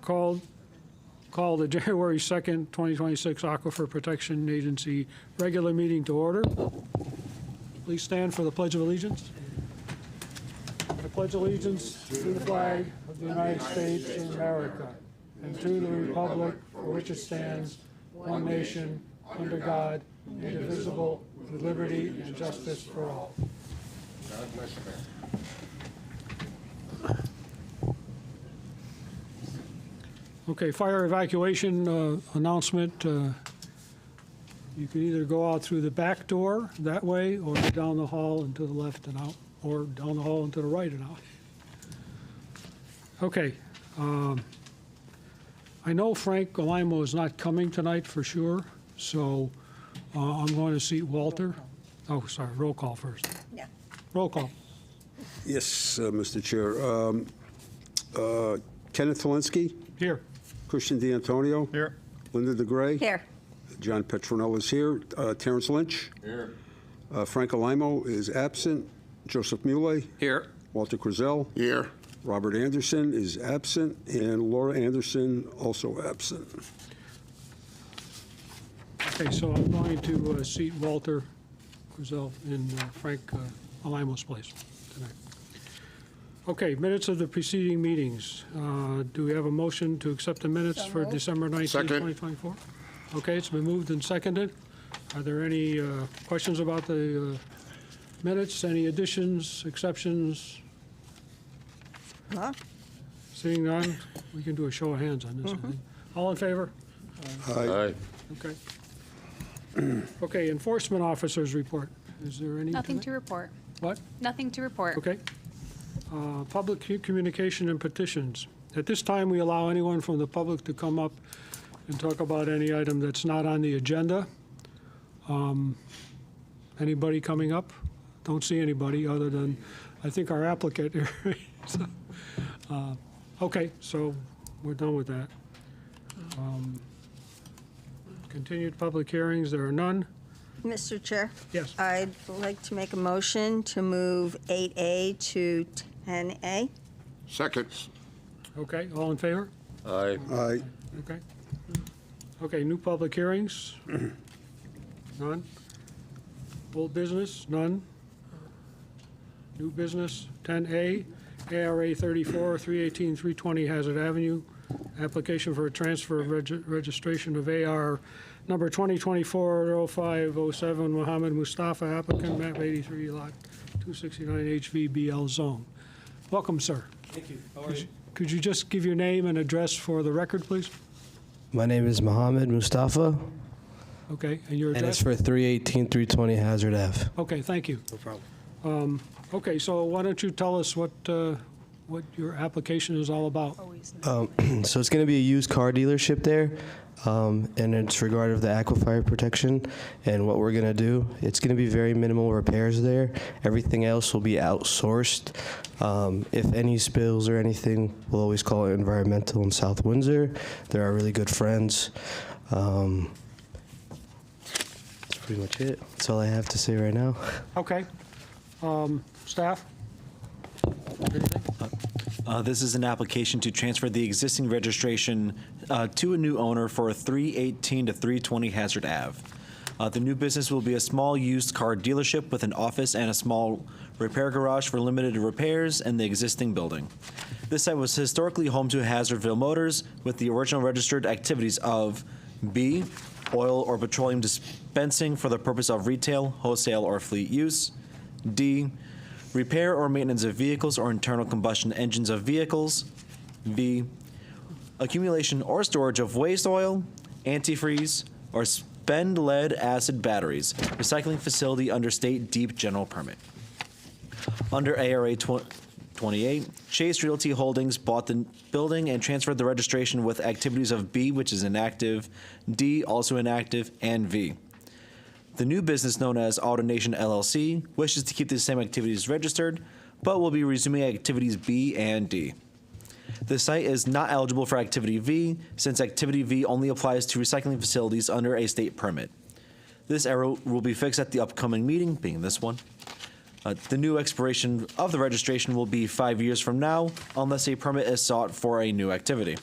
Call the January 2nd, 2026 Aquifer Protection Agency regular meeting to order. Please stand for the Pledge of Allegiance. I pledge allegiance to the flag of the United States of America and to the republic for which it stands, one nation, under God, indivisible, with liberty and justice for all. God bless America. Okay, fire evacuation announcement. You can either go out through the back door that way, or down the hall and to the left and out, or down the hall and to the right and out. Okay. I know Frank Galimo is not coming tonight for sure, so I'm going to seat Walter. Oh, sorry, roll call first. Yeah. Roll call. Yes, Mr. Chair. Kenneth Helinski, Here. Christian D'Antonio. Here. Linda DeGray. Here. John Petronella is here. Terrence Lynch. Here. Frank Alimo is absent. Joseph Muley. Here. Walter Crizel. Here. Robert Anderson is absent. And Laura Anderson also absent. Okay, so I'm going to seat Walter Crizel in Frank Alimo's place tonight. Okay, minutes of the preceding meetings. Do we have a motion to accept the minutes So for moved. December 19, Second. 2024? Okay, it's been moved and seconded. Are there any questions about the minutes? Any additions, exceptions? Huh? Seeing none, we can do a show of hands on this, I think. All in favor? Aye. Okay. Okay, enforcement officers report. Is there any? Nothing tonight? to report. What? Nothing to report. Okay. Public communication and petitions. At this time, we allow anyone from the public to come up and talk about any item that's not on the agenda. Anybody coming up? Don't see anybody other than, I think, our applicant here. So, okay, so we're done with that. Continued public hearings, there are none. Mr. Chair, Yes. I'd like to make a motion to move 8A to 10A. Second. Okay, all in favor? Aye. Aye. Okay. Okay, new public hearings? None. Old business? None. New business? 10A, ARA 34, 318, 320 Hazard Avenue. Application for a transfer of registration of AR number 2024-0507, Mohammed Mustafa, applicant, map 83, lot 269, HVBL zone. Welcome, sir. Thank you. How are you? Could you just give your name and address for the record, please? My name is Mohammed Mustafa, Okay, and your and it's address? for 318 320 Hazard Ave. Okay, thank you. No problem. Okay, so why don't you tell us what your application is all about? So it's going to be a used car dealership there, and it's regarding the aquifer protection. And what we're going to do, it's going to be very minimal repairs there. Everything else will be outsourced. If any spills or anything, we'll always call it Environmental in South Windsor. They're our really good friends. That's pretty much it. That's all I have to say right now. Okay. Staff? Anything? This is an application to transfer the existing registration to a new owner for 318 to 320 Hazard Ave. The new business will be a small used car dealership with an office and a small repair garage for limited repairs in the existing building. This site was historically home to Hazardville Motors with the original registered activities of B, oil or petroleum dispensing for the purpose of retail, wholesale, or fleet use. D, repair or maintenance of vehicles or internal combustion engines of vehicles. V, accumulation or storage of waste oil, antifreeze, or spent lead acid batteries. Recycling facility under state deep general permit. Under ARA 28, Chase Realty Holdings bought the building and transferred the registration with activities of B, which is inactive, D, also inactive, and V. The new business, known as AutoNation LLC, wishes to keep the same activities registered, but will be resuming activities B and D. The site is not eligible for Activity V, since Activity V only applies to recycling facilities under a state permit. This error will be fixed at the upcoming meeting, being this one. The new expiration of the registration will be 5 years from now, unless a permit is sought for a new activity.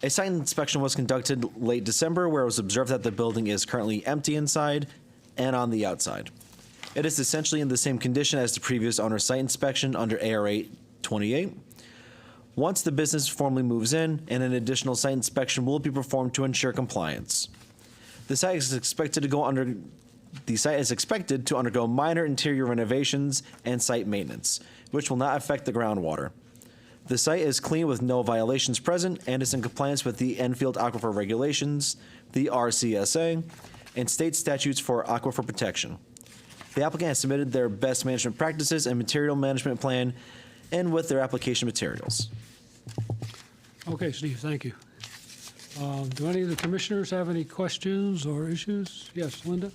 A site inspection was conducted late December where it was observed that the building is currently empty inside and on the outside. It is essentially in the same condition as the previous owner's site inspection under AR 28. Once the business formally moves in, an additional site inspection will be performed to ensure compliance. The site is expected to undergo minor interior renovations and site maintenance, which will not affect the groundwater. The site is clean with no violations present and is in compliance with the Enfield Aquifer Regulations, the RCSA, and state statutes for aquifer protection. The applicant has submitted their best management practices and material management plan and with their application materials. Okay, Steve, thank you. Do any of the commissioners have any questions or issues? Yes, Linda?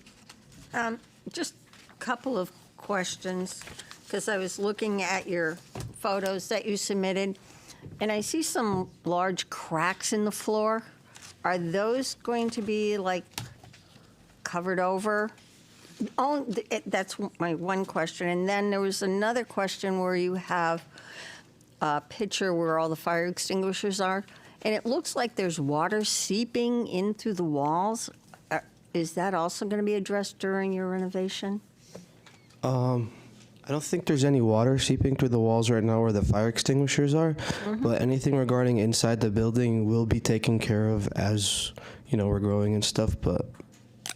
Just a couple of questions, because I was looking at your photos that you submitted, and I see some large cracks in the floor. Are those going to be, like, covered over? Oh, that's my one question. And then there was another question where you have a picture where all the fire extinguishers are, and it looks like there's water seeping in through the walls. Is that also going to be addressed during your renovation? I don't think there's any water seeping through the walls right now where the fire extinguishers are, but anything regarding inside the building will be taken care of as, we're growing and stuff, but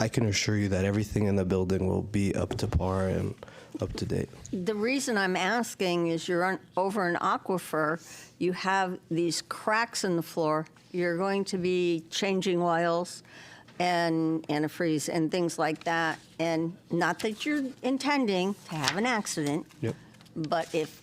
I can assure you that everything in the building will be up to par and up to date. The reason I'm asking is you're over an aquifer, you have these cracks in the floor, you're going to be changing oils and antifreeze and things like that, and not that you're intending to have an accident, Yep. but if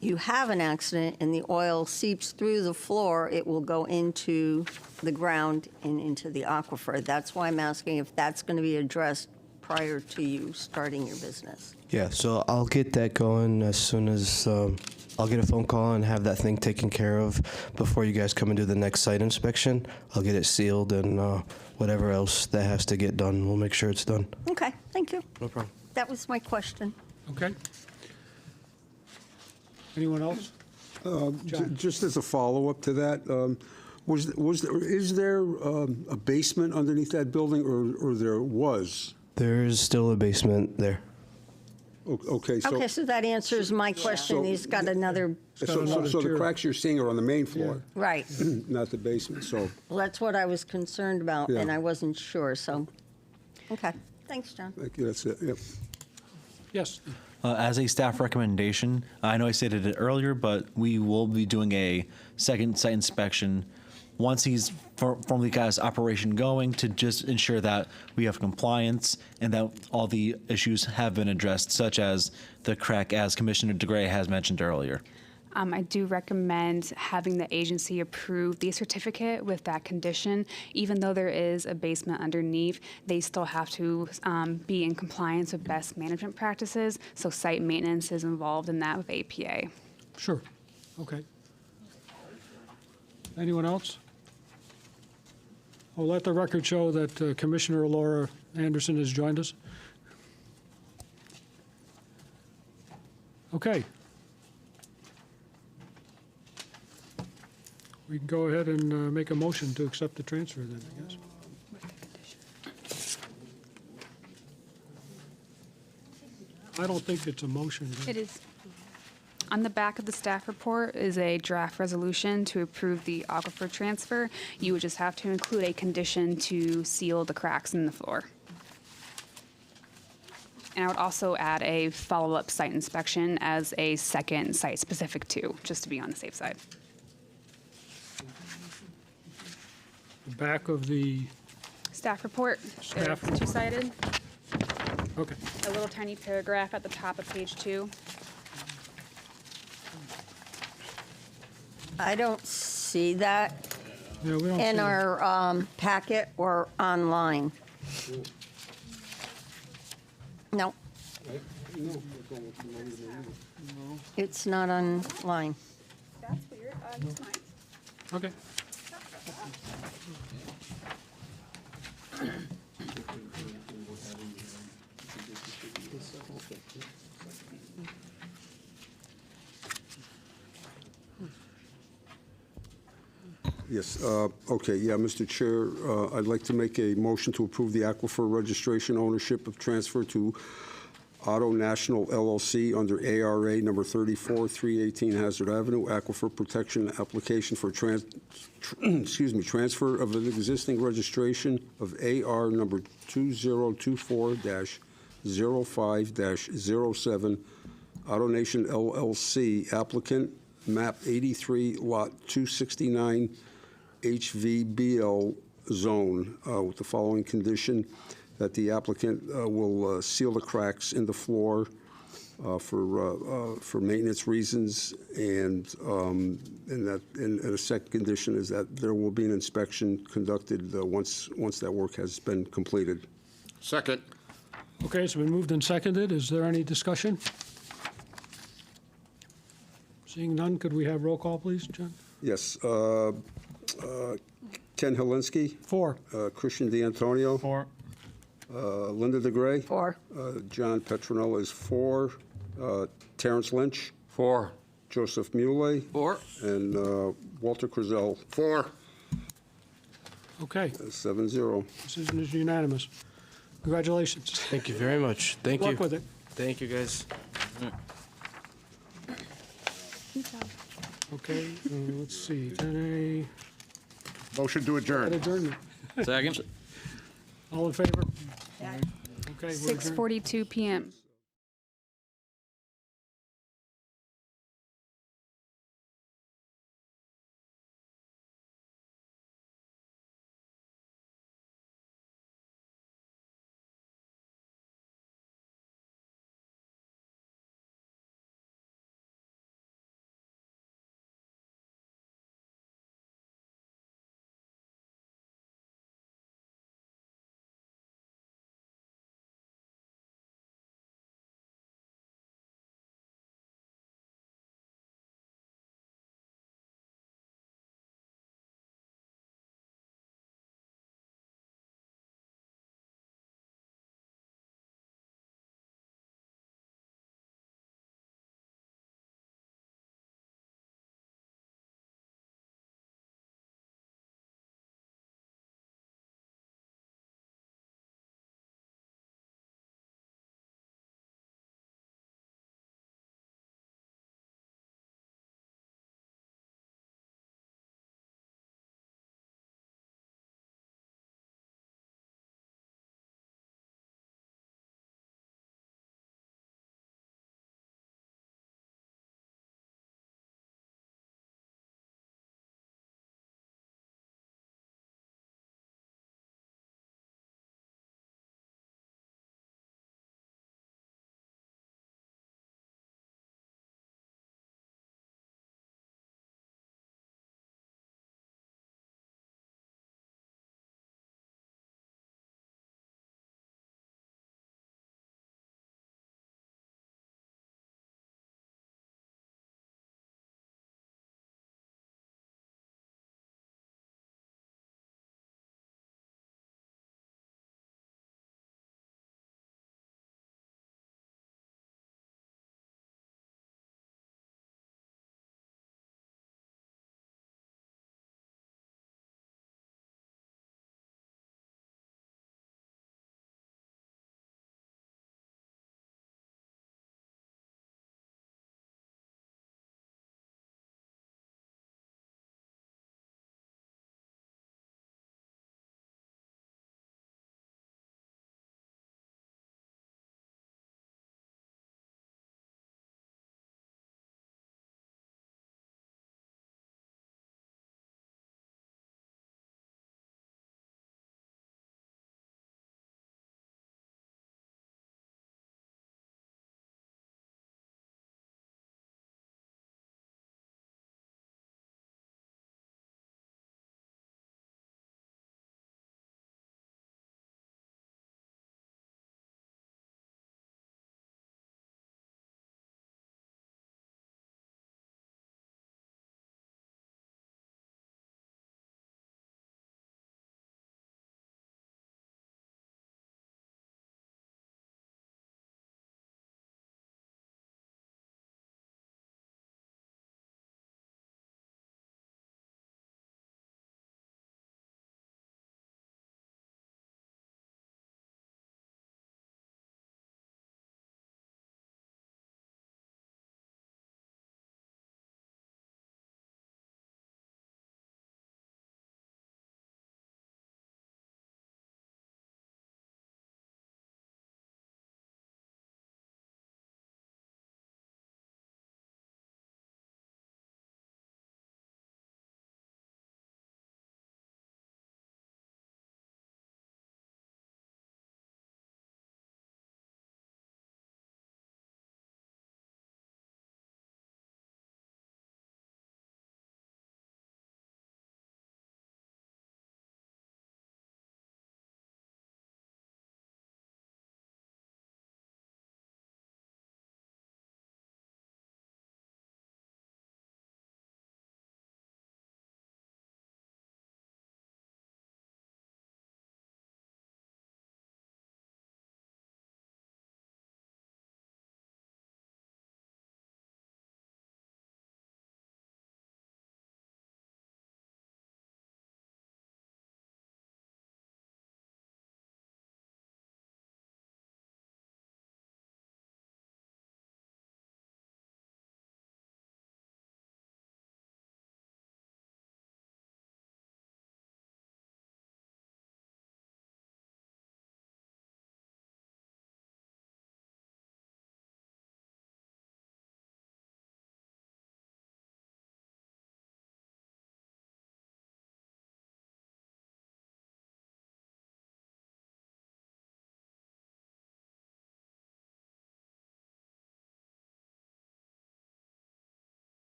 you have an accident and the oil seeps through the floor, it will go into the ground and into the aquifer. That's why I'm asking if that's going to be addressed prior to you starting your business. Yeah, so I'll get that going as soon as I'll get a phone call and have that thing taken care of before you guys come and do the next site inspection. I'll get it sealed and whatever else that has to get done, we'll make sure it's done. Okay, thank you. No problem. That was my question. Okay. Anyone else? John? Just as a follow-up to that, is there a basement underneath that building, or there was? There's still a basement there. Okay, so... Okay, so that answers my question. So- He's got another, So the cracks you're seeing are on the main floor, right. not the basement, so... Well, that's what I was concerned about, and Yeah. I wasn't sure, so, okay. Thanks, John. Thank you, that's it, yep. Yes. As a staff recommendation, I know I stated it earlier, but we will be doing a second site inspection once he's formally got his operation going to just ensure that we have compliance and that all the issues have been addressed, such as the crack, as Commissioner DeGray has mentioned earlier. I do recommend having the agency approve the certificate with that condition. Even though there is a basement underneath, they still have to be in compliance with best management practices, so site maintenance is involved in that with APA. Sure. Okay. Anyone else? I'll let the record show that Commissioner Laura Anderson has joined us. Okay. We can go ahead and make a motion to accept the transfer then, I guess. I don't think it's a motion. It is. On the back of the staff report is a draft resolution to approve the aquifer transfer. You would just have to include a condition to seal the cracks in the floor. And I would also add a follow-up site inspection as a second site specific too, just to be on the safe side. The back of the, Staff report, Staff it's two-sided. okay. A little tiny paragraph at the top of page 2. I don't see that Yeah, we don't see in that. our packet or online. No. It's not online. That's weird. Use mine. Okay. Yes, okay, yeah, Mr. Chair, I'd like to make a motion to approve the aquifer registration ownership of transfer to Auto National LLC under ARA number 34, 318 Hazard Avenue, aquifer protection application for transfer of an existing registration of AR number 2024-05-07, Auto Nation LLC, applicant, map 83, lot 269, HVBL zone, with the following condition, that the applicant will seal the cracks in the floor for maintenance reasons, and a second condition is that there will be an inspection conducted once that work has been completed. Second. Okay, it's been moved and seconded. Is there any discussion? Seeing none, could we have roll call, please, John? Yes. Ken Helinski. 4. Christian D'Antonio. 4. Linda DeGray. 4. John Petronella is 4. Terrence Lynch. 4. Joseph Muley. 4. And Walter Crizel, 4. Okay, 7-0. decision is unanimous. Congratulations. Thank you very much. Thank Good you. luck with it. Thank you, guys. Okay, let's see, 10A, Motion to adjourn. adjournment. Second. All in favor? Okay, we're adjourned. 6:42 p.m.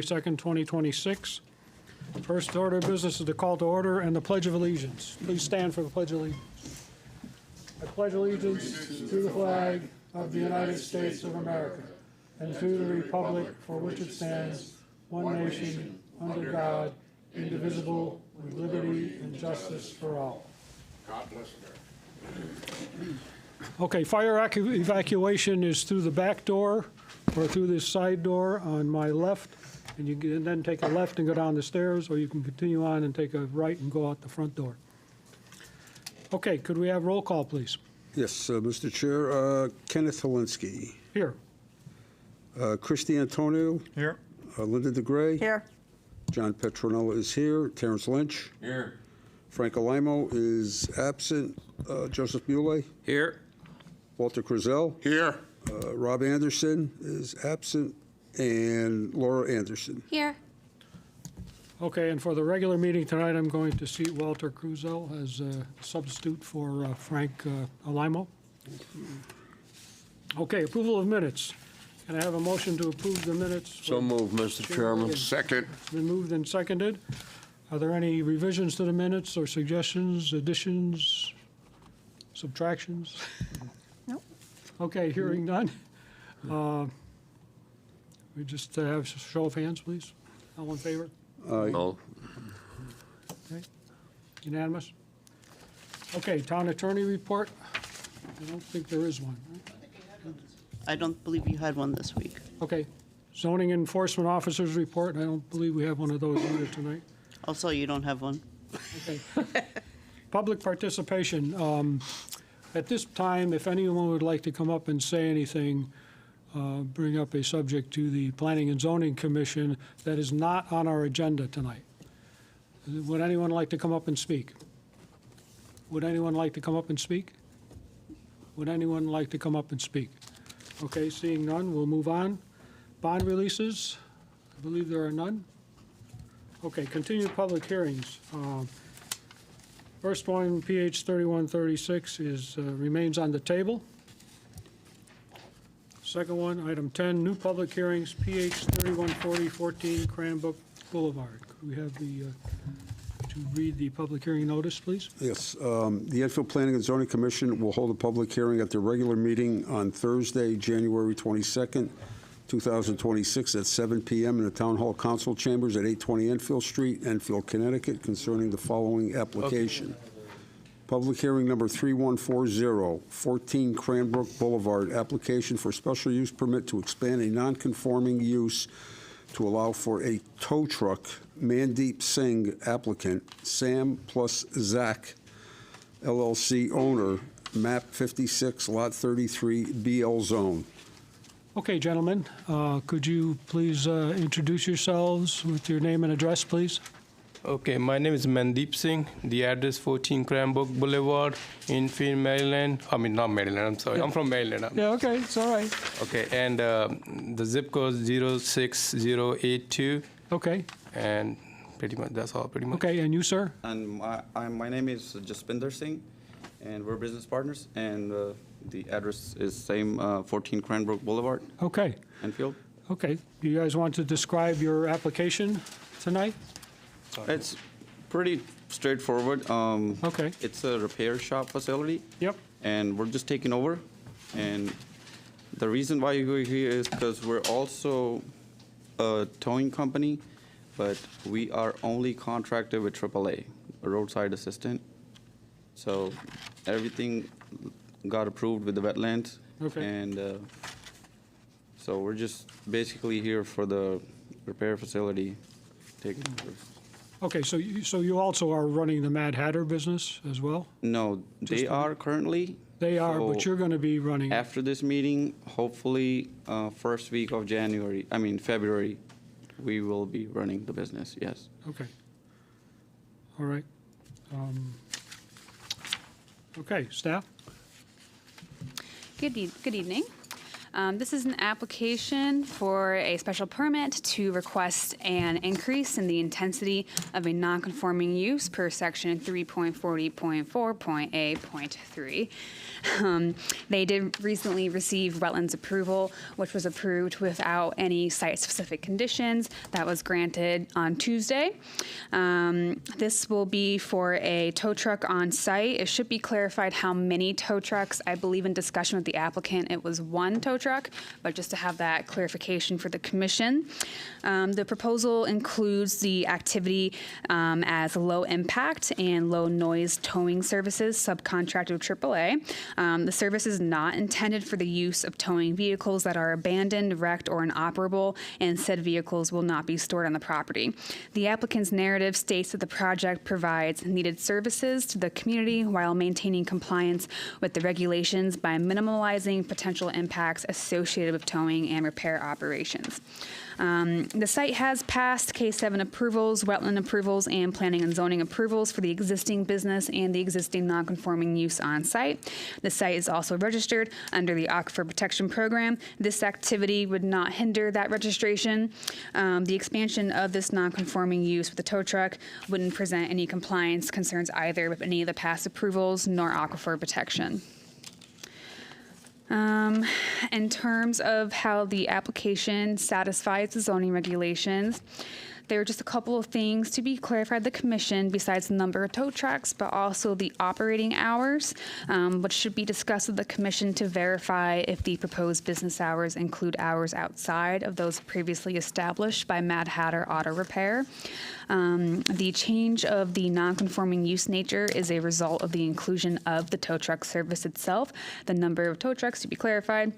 2nd, 2026. First order of business is the call to order and the Pledge of Allegiance. Please stand for the Pledge of Allegiance. I pledge allegiance to the flag of the United States of America and to the republic for which it stands, one nation, under God, indivisible, with liberty and justice for all. God bless America. Okay, fire evacuation is through the back door or through this side door on my left, and you can then take a left and go down the stairs, or you can continue on and take a right and go out the front door. Okay, could we have roll call, please? Yes, Mr. Chair. Kenneth Helinski. Here. Christy Antonio. Here. Linda DeGray. Here. John Petronella is here. Terrence Lynch. Here. Frank Alamo is absent. Joseph Muley. Here. Walter Crizel. Here. Rob Anderson is absent. And Laura Anderson. Here. Okay, and for the regular meeting tonight, I'm going to seat Walter Cruzel as a substitute for Frank Alamo. Okay, approval of minutes. Can I have a motion to approve the minutes? So moved, Mr. Chairman. Second. It's been moved and seconded. Are there any revisions to the minutes or suggestions, additions, subtractions? Nope. Okay, hearing none. We just have a show of hands, please. All in favor? No. Okay, unanimous? Okay, town attorney report. I don't think there is one. Right? I don't believe you had one this week. Okay, zoning enforcement officers report. I don't believe we have one of those either tonight. Also, you don't have one. Okay. Public participation. At this time, if anyone would like to come up and say anything, bring up a subject to the Planning and Zoning Commission that is not on our agenda tonight. Would anyone like to come up and speak? Would anyone like to come up and speak? Would anyone like to come up and speak? Okay, seeing none, we'll move on. Bond releases, I believe there are none. Okay, continued public hearings. First one, PH 3136, remains on the table. Second one, item 10, new public hearings, PH 3140, 14 Cranbrook Boulevard. Could we have to read the public hearing notice, please? Yes, the Enfield Planning and Zoning Commission will hold a public hearing at their regular meeting on Thursday, January 22nd, 2026 at 7 p.m. in the Town Hall Council Chambers at 820 Enfield Street, Enfield, Connecticut, concerning the following application. Public hearing number 3140, 14 Cranbrook Boulevard, application for special use permit to expand a non-conforming use to allow for a tow truck. Mandeep Singh, applicant. Sam plus Zach, LLC owner, map 56, lot 33, BL zone. Okay, gentlemen, could you please introduce yourselves with your name and address, please? Okay, my name is Mandeep Singh. The address 14 Cranbrook Boulevard, Enfield, Maryland. I mean, not Maryland, I'm sorry. I'm from Maryland. Yeah, okay, it's all right. Okay, and the zip code 06082. Okay, And pretty much, that's all pretty much. okay, and you, sir? And my name is Jaspinder Singh, and we're business partners, and the address is same, 14 Cranbrook Boulevard, Okay, Enfield. okay. Do you guys want to describe your application tonight? It's pretty straightforward. Okay. It's a repair shop facility, Yep, and we're just taking over. And the reason why we're here is because we're also a towing company, but we are only contracted with AAA, a roadside assistant. So everything got approved with the wetlands. Okay. And so we're just basically here for the repair facility taking over. okay, so you also are running the Mad Hatter business as well? No, they Just are currently. They are, but So you're going to be running, After this meeting, hopefully, first week of February, we will be running the business, yes. okay. All right. Okay, staff? Good evening. This is an application for a special permit to request an increase in the intensity of a nonconforming use per section 3.40.4.A.3. They did recently receive wetlands approval, which was approved without any site-specific conditions. That was granted on Tuesday. This will be for a tow truck on site. It should be clarified how many tow trucks. I believe in discussion with the applicant, it was one tow truck, but just to have that clarification for the commission. The proposal includes the activity as low impact and low noise towing services subcontracted with AAA. The service is not intended for the use of towing vehicles that are abandoned, wrecked, or inoperable, and said vehicles will not be stored on the property. The applicant's narrative states that the project provides needed services to the community while maintaining compliance with the regulations by minimalizing potential impacts associated with towing and repair operations. The site has passed K7 approvals, wetland approvals, and planning and zoning approvals for the existing business and the existing nonconforming use on site. The site is also registered under the Aquifer Protection Program. This activity would not hinder that registration. The expansion of this nonconforming use with the tow truck wouldn't present any compliance concerns either with any of the past approvals nor aquifer protection. In terms of how the application satisfies the zoning regulations, there are just a couple of things to be clarified by the commission besides the number of tow trucks, but also the operating hours, which should be discussed with the commission to verify if the proposed business hours include hours outside of those previously established by Mad Hatter Auto Repair. The change of the nonconforming use nature is a result of the inclusion of the tow truck service itself. The number of tow trucks to be clarified.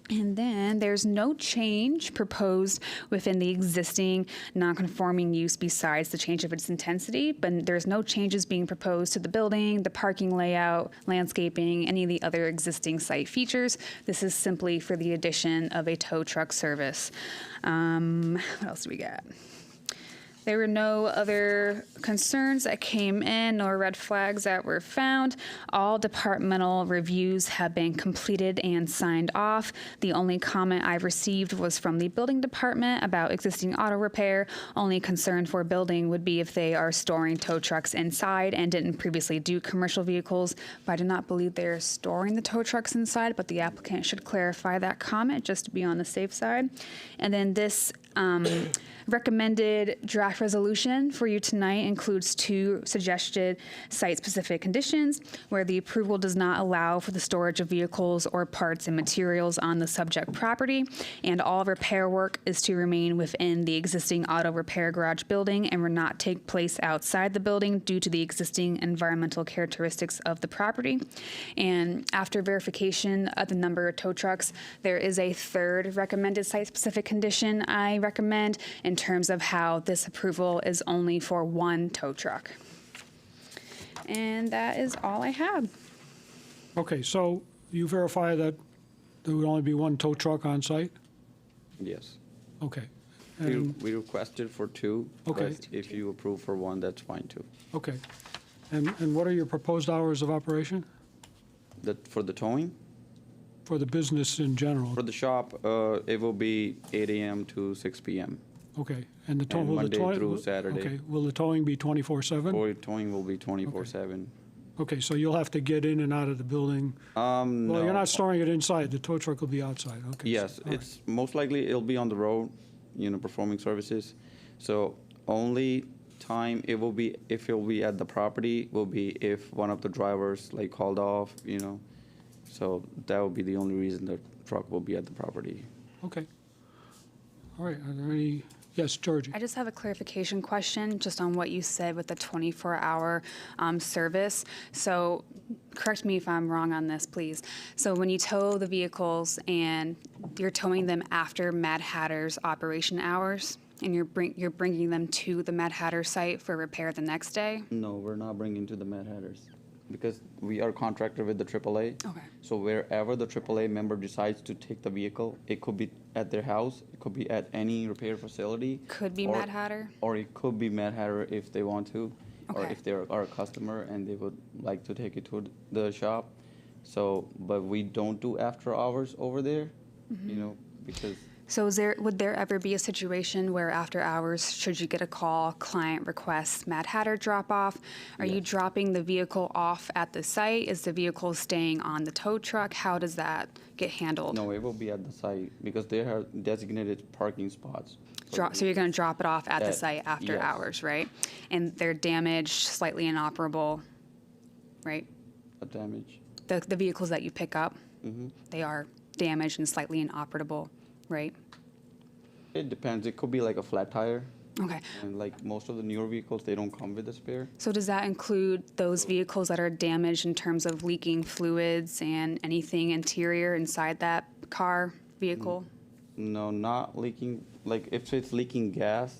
And then there's no change proposed within the existing nonconforming use besides the change of its intensity, but there's no changes being proposed to the building, the parking layout, landscaping, any of the other existing site features. This is simply for the addition of a tow truck service. What else do we got? There were no other concerns that came in or red flags that were found. All departmental reviews have been completed and signed off. The only comment I received was from the building department about existing auto repair. Only concern for building would be if they are storing tow trucks inside and didn't previously do commercial vehicles. But I do not believe they're storing the tow trucks inside, but the applicant should clarify that comment just to be on the safe side. And then this recommended draft resolution for you tonight includes 2 suggested site-specific conditions where the approval does not allow for the storage of vehicles or parts and materials on the subject property, and all repair work is to remain within the existing auto repair garage building and will not take place outside the building due to the existing environmental characteristics of the property. And after verification of the number of tow trucks, there is a 3rd recommended site-specific condition I recommend in terms of how this approval is only for 1 tow truck. And that is all I have. Okay, so you verify that there would only be 1 tow truck on site? Yes. Okay. We And, we requested for 2. Okay. But if you approve for 1, that's fine too. okay. And what are your proposed hours of operation For the towing, for the business in general? for the shop, it will be 8 a.m. to 6 p.m. Okay, and the And will the Monday towing? through Saturday. Okay, will the towing be 24/7? Or towing will be 24/7. Okay, so you'll have to get in and out of the building? Well, No. you're not storing it inside, the tow truck will be outside, okay. Yes, all right. it's most likely it'll be on the road, performing services. So only time it will be, if it'll be at the property, will be if one of the drivers like called off, So that will be the only reason the truck will be at the property. Okay. All right, are there any, yes, Georgie? I just have a clarification question just on what you said with the 24-hour service. So correct me if I'm wrong on this, please. So when you tow the vehicles and you're towing them after Mad Hatter's operation hours, and you're bringing them to the Mad Hatter site for repair the next day? No, we're not bringing to the Mad Hatters because we are contracted with the AAA. Okay. So wherever the AAA member decides to take the vehicle, it could be at their house, it could be at any repair facility. Could be or- Mad Hatter? Or it could be Mad Hatter if they want to, or Okay. if they're our customer and they would like to take it to the shop. So, but we don't do after hours over there. you know, because So would there ever be a situation where after hours, should you get a call, client requests Mad Hatter drop off, are you dropping the vehicle off at the site? Is the vehicle staying on the tow truck? How does that get handled? no, it will be at the site because they have designated parking spots. So you're going to drop it off at the That- site after yes. hours, right? And they're damaged, slightly inoperable, right? A damage. The vehicles that you pick up, Mm-hmm. they are damaged and slightly inoperable, right? It depends. It could be like a flat tire, Okay. and like most of the newer vehicles, they don't come with a spare. So does that include those vehicles that are damaged in terms of leaking fluids and anything interior inside that car vehicle? No, not leaking. Like if it's leaking gas,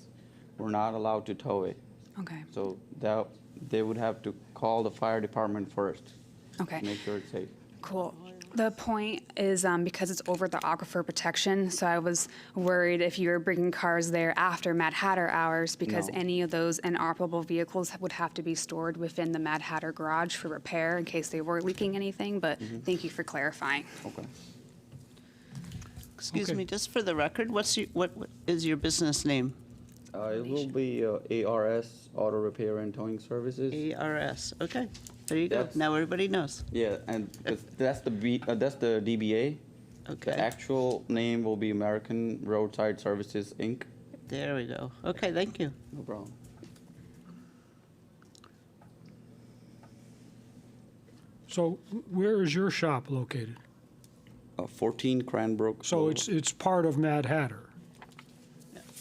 we're not allowed to tow it. Okay. So that they would have to call the fire department first Okay. to make sure it's safe. Cool. The point is because it's over the aquifer protection, so I was worried if you were bringing cars there after Mad Hatter hours because No. any of those inoperable vehicles would have to be stored within the Mad Hatter garage for repair in case they were leaking anything, but thank you for clarifying. Okay. Excuse Okay. me, just for the record, what is your business name? It will be ARS Auto Repair and Towing Services. ARS, okay. There you go. That's- Now everybody knows. Yeah, and that's the DBA. Okay. The actual name will be American Roadside Services Inc. There we go. Okay, thank you. No problem. So where is your shop located? 14 Cranbrook. So Boulevard. it's part of Mad Hatter.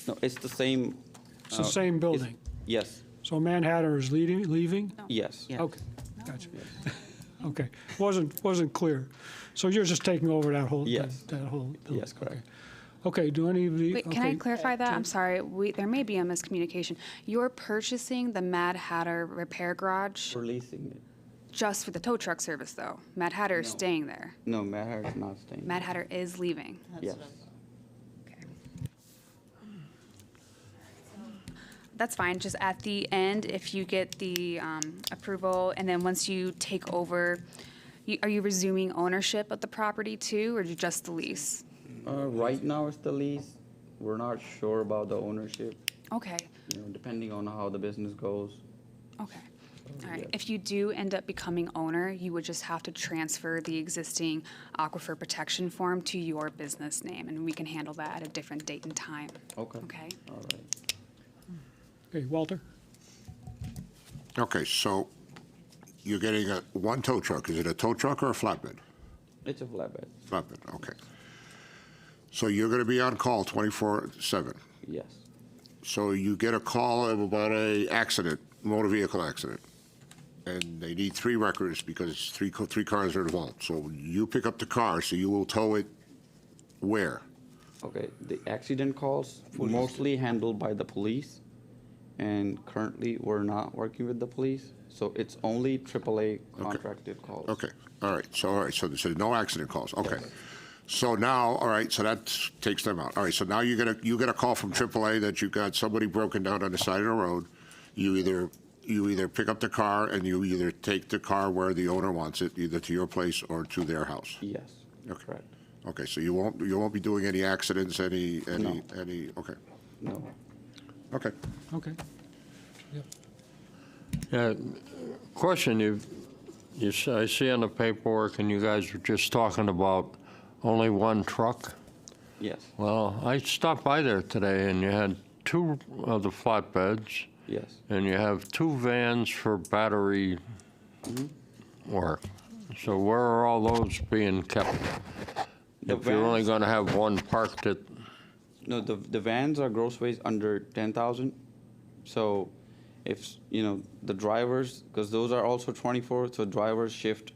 No, it's the same. It's the same building. Yes, So Mad Hatter is leaving? yes. Yeah. Okay, gotcha. Okay, wasn't clear. So you're just taking over that whole? Yes. That whole building? Yes, correct. Okay, do any of the? Wait, can I okay. clarify that? I'm sorry, there may be a miscommunication. You're purchasing the Mad Hatter repair garage We're leasing it. just for the tow truck service, though? Mad Hatter is No. staying there. No, Matter is not staying. Mad Hatter is leaving. Yes. That's fine, just at the end, if you get the approval, and then once you take over, are you resuming ownership of the property too, or just the lease? Right now it's the lease. We're not sure about the ownership, Okay, depending on how the business goes. okay. All right, if you do end up becoming owner, you would just have to transfer the existing aquifer protection form to your business name, and we can handle that at a different date and time. Okay. Okay? All right. Okay, Walter? Okay, so you're getting one tow truck. Is it a tow truck or a flatbed? It's a flatbed. Flatbed, okay. So you're going to be on call 24/7. Yes. So you get a call about a accident, motor vehicle accident, and they need 3 records because three cars are involved. So you pick up the car, so you will tow it where? Okay. The accident calls mostly handled by the police, and currently we're not working with the police, so it's only AAA contracted calls. Okay, all right, so no accident calls, okay. So now, all right, so that takes them out. All right, so now you get a call from AAA that you got somebody broken down on the side of the road. You either pick up the car and you either take the car where the owner wants it, either to your place or to their house. Yes. Okay. Correct. Okay, so you won't be doing any accidents, any, No. okay, No. okay. Okay. Yeah, question, I see on the paperwork, and you guys were just talking about only one truck. Yes. Well, I stopped by there today, and you had 2 of the flatbeds, Yes. and you have 2 vans for battery work. So where are all those being kept? The If you're only vans- going to have one parked at, No, the vans are gross weights under 10,000. So if, the drivers, because those are also 24, so drivers shift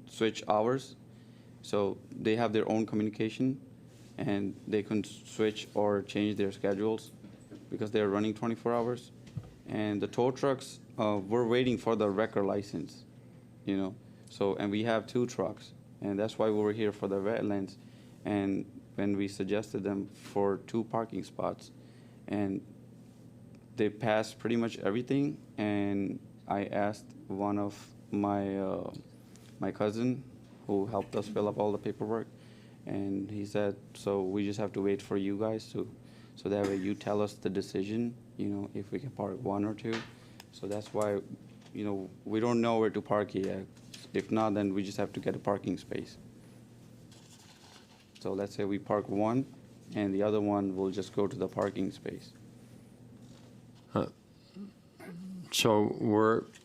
switch hours. So they have their own communication and they can switch or change their schedules because they're running 24 hours. And the tow trucks, we're waiting for the wrecker license, So, and we have 2 trucks, and that's why we were here for the wetlands. And when we suggested them for 2 parking spots, and they passed pretty much everything, and I asked one of my cousin who helped us fill up all the paperwork. And he said, so we just have to wait for you guys so that way you tell us the decision, if we can park one or two. So that's why, we don't know where to park yet. If not, then we just have to get a parking space. So let's say we park one, and the other one will just go to the parking space. So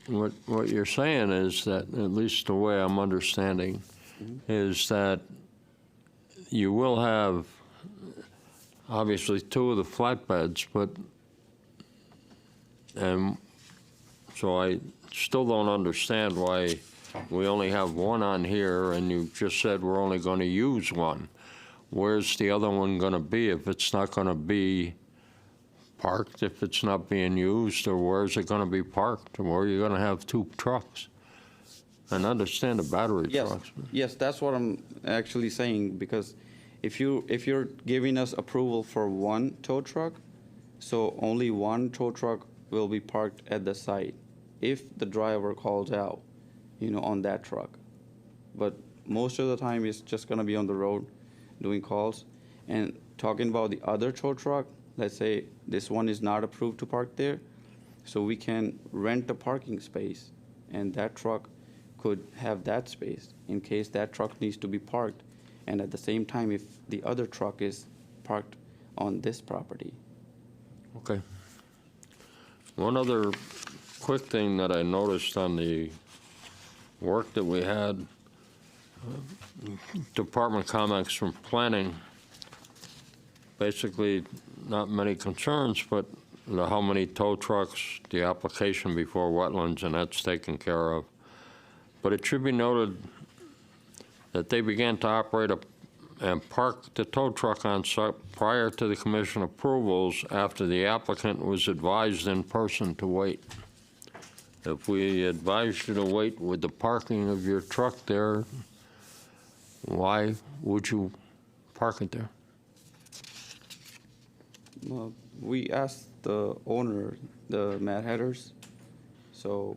what you're saying is that, at least the way I'm understanding, is that you will have obviously two of the flatbeds, and so I still don't understand why we only have one on here, and you just said we're only going to use one. Where's the other one going to be if it's not going to be parked, if it's not being used, or where's it going to be parked? Or where are you going to have two trucks? And understand the battery trucks. Yes, that's what I'm actually saying, because if you're giving us approval for one tow truck, so only one tow truck will be parked at the site if the driver calls out, on that truck. But most of the time, it's just gonna be on the road doing calls. And talking about the other tow truck, let's say this one is not approved to park there, so we can rent a parking space, and that truck could have that space in case that truck needs to be parked, and at the same time, if the other truck is parked on this property. Okay. One other quick thing that I noticed on the work that we had, department comments from planning, basically not many concerns, but how many tow trucks, the application before wetlands, and that's taken care of. But it should be noted that they began to operate and park the tow truck on site prior to the commission approvals after the applicant was advised in person to wait. If we advised you to wait with the parking of your truck there, why would you park it there? Well, we asked the owner, the Mad Hatters, so,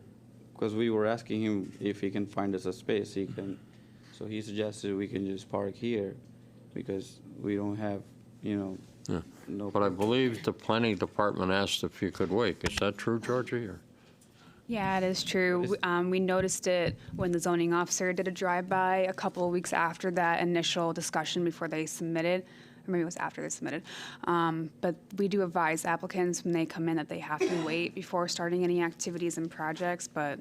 because we were asking him if he can find us a space, so he suggested we can just park here, because we don't have, Yeah. no. But I believe the planning department asked if you could wait. Is that true, Georgie? Or? Yeah, it is true. We noticed it when the zoning officer did a drive-by a couple of weeks after that initial discussion before they submitted, or maybe it was after they submitted. But we do advise applicants when they come in that they have to wait before starting any activities and projects, but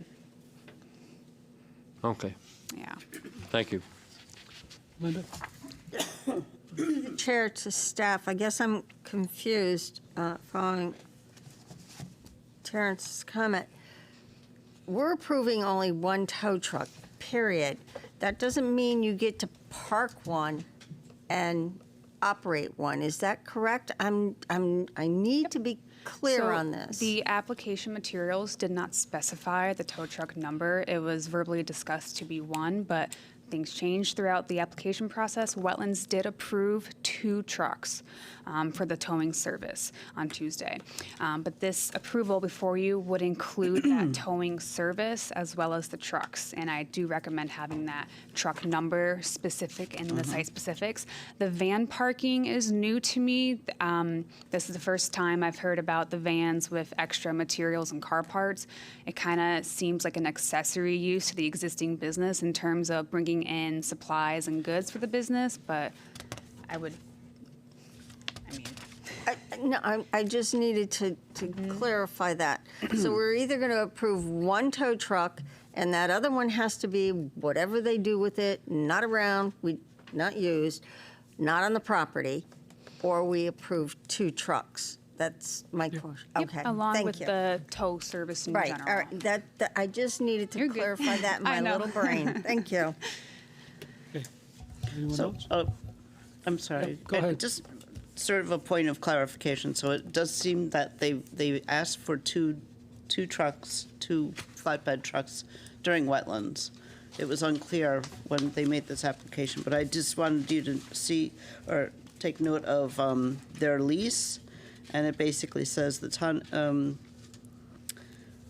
Okay, yeah. thank you. Linda? Chair to staff, I guess I'm confused following Terrence's comment. We're approving only one tow truck, period. That doesn't mean you get to park one and operate one. Is that correct? I need to be clear So on this. The application materials did not specify the tow truck number. It was verbally discussed to be one, but things changed throughout the application process. Wetlands did approve 2 trucks for the towing service on Tuesday. But this approval before you would include that towing service as well as the trucks. And I do recommend having that truck number specific in the site specifics. The van parking is new to me. This is the first time I've heard about the vans with extra materials and car parts. It kind of seems like an accessory use to the existing business in terms of bringing in supplies and goods for the business, but I just needed to clarify that. So we're either going to approve one tow truck, and that other one has to be whatever they do with it, not around, not used, not on the property, or we approve 2 trucks. That's my question. Yep, Okay, along thank with you. the tow service in Right, general. all right, that I just needed to You're good. clarify that in I my know. little brain. Thank you. Anyone So, else? I'm sorry. Go ahead. Just sort of a point of clarification. So it does seem that they asked for two trucks, 2 flatbed trucks during wetlands. It was unclear when they made this application, but I just wanted you to see or take note of their lease, and it basically says the ton.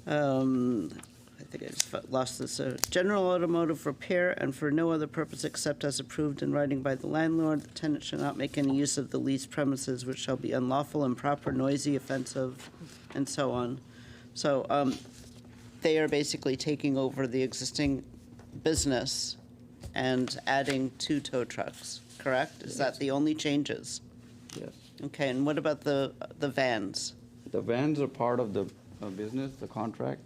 I think I just lost this. General automotive repair and for no other purpose except as approved in writing by the landlord. The tenant shall not make any use of the leased premises which shall be unlawful, improper, noisy, offensive, and so on. So they are basically taking over the existing business and adding 2 tow trucks, correct? Is that the only changes? Yes. Okay, and what about the vans? The vans are part of the business, the contract.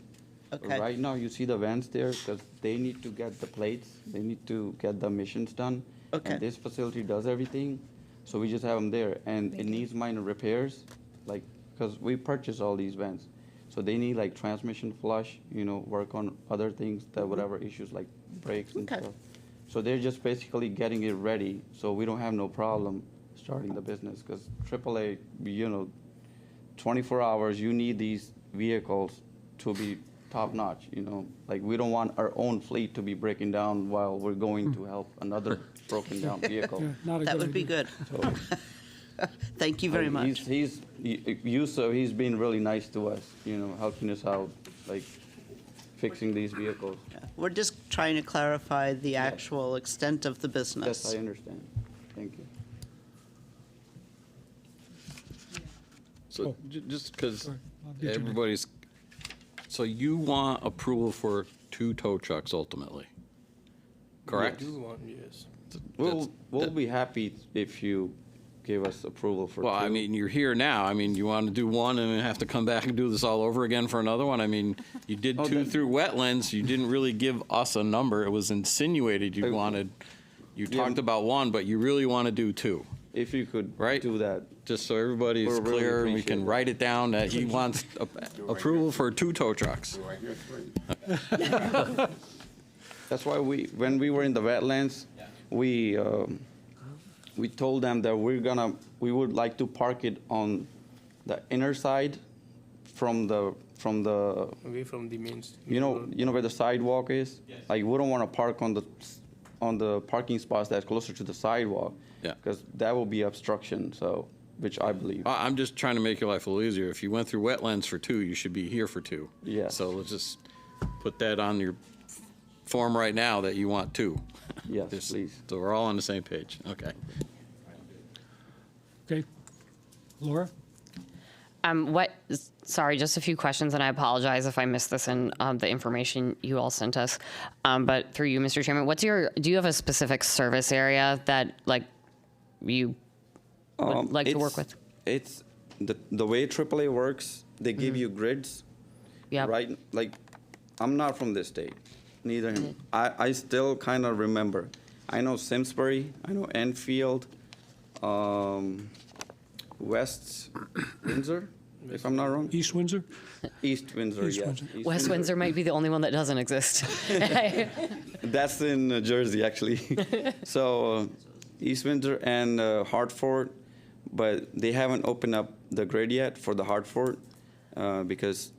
Okay. Right now, you see the vans there because they need to get the plates, they need to get the missions done. Okay. And this facility does everything, so we just have them there. And it needs minor repairs, like, because we purchase all these vans. So they need like transmission flush, work on other things, that whatever issues like brakes and Okay. stuff. So they're just basically getting it ready, so we don't have no problem starting the business. Because AAA, 24 hours, you need these vehicles to be top notch, Like, we don't want our own fleet to be breaking down while we're going to help another broken down vehicle. Yeah, not a That good would be idea. good. Thank you very much. He's been really nice to us, helping us out, like fixing these vehicles. Yeah, we're just trying to clarify the actual extent of the business. Yes, I understand. Thank you. So just because Sorry, I'll get you next. everybody's, so you want approval for 2 tow trucks ultimately, correct? I do want, yes. We'll be happy if you give us approval for 2. Well, I mean, you're here now. I mean, you want to do one and then have to come back and do this all over again for another one? I mean, you did Oh, 2 then- through wetlands. You didn't really give us a number. It was insinuated you wanted, you Yeah. talked about 1, but you really want to do 2, If you could right? do that. Just so everybody's We'll really clear and we appreciate can it. write it down that he wants approval for 2 tow trucks. That's why when we were in the wetlands, we told them that we would like to park it on the inner side from the Away from the main. where the sidewalk is? Like, we don't want to park on the parking spots that's closer to the sidewalk. Yeah. Because that will be obstruction, which I believe. I'm just trying to make your life a little easier. If you went through wetlands for 2, you should be here for 2. Yeah. So let's just put that on your form right now that you want 2. Yes, Just- please. So we're all on the same page. Okay. Okay. Laura? Sorry, just a few questions, and I apologize if I missed this in the information you all sent us. But through you, Mr. Chairman, do you have a specific service area that, like, you would like to work with? It's the way AAA works, they give you grids. Yep. Right? Like, I'm not from this state, neither him. I still kind of remember. I know Simsbury, I know Enfield, West Windsor, if I'm not wrong. East Windsor? East Windsor, East yeah. Windsor. East West Windsor might be the only one that doesn't exist. That's in Jersey, actually. So East Windsor and Hartford, but they haven't opened up the grid yet for the Hartford because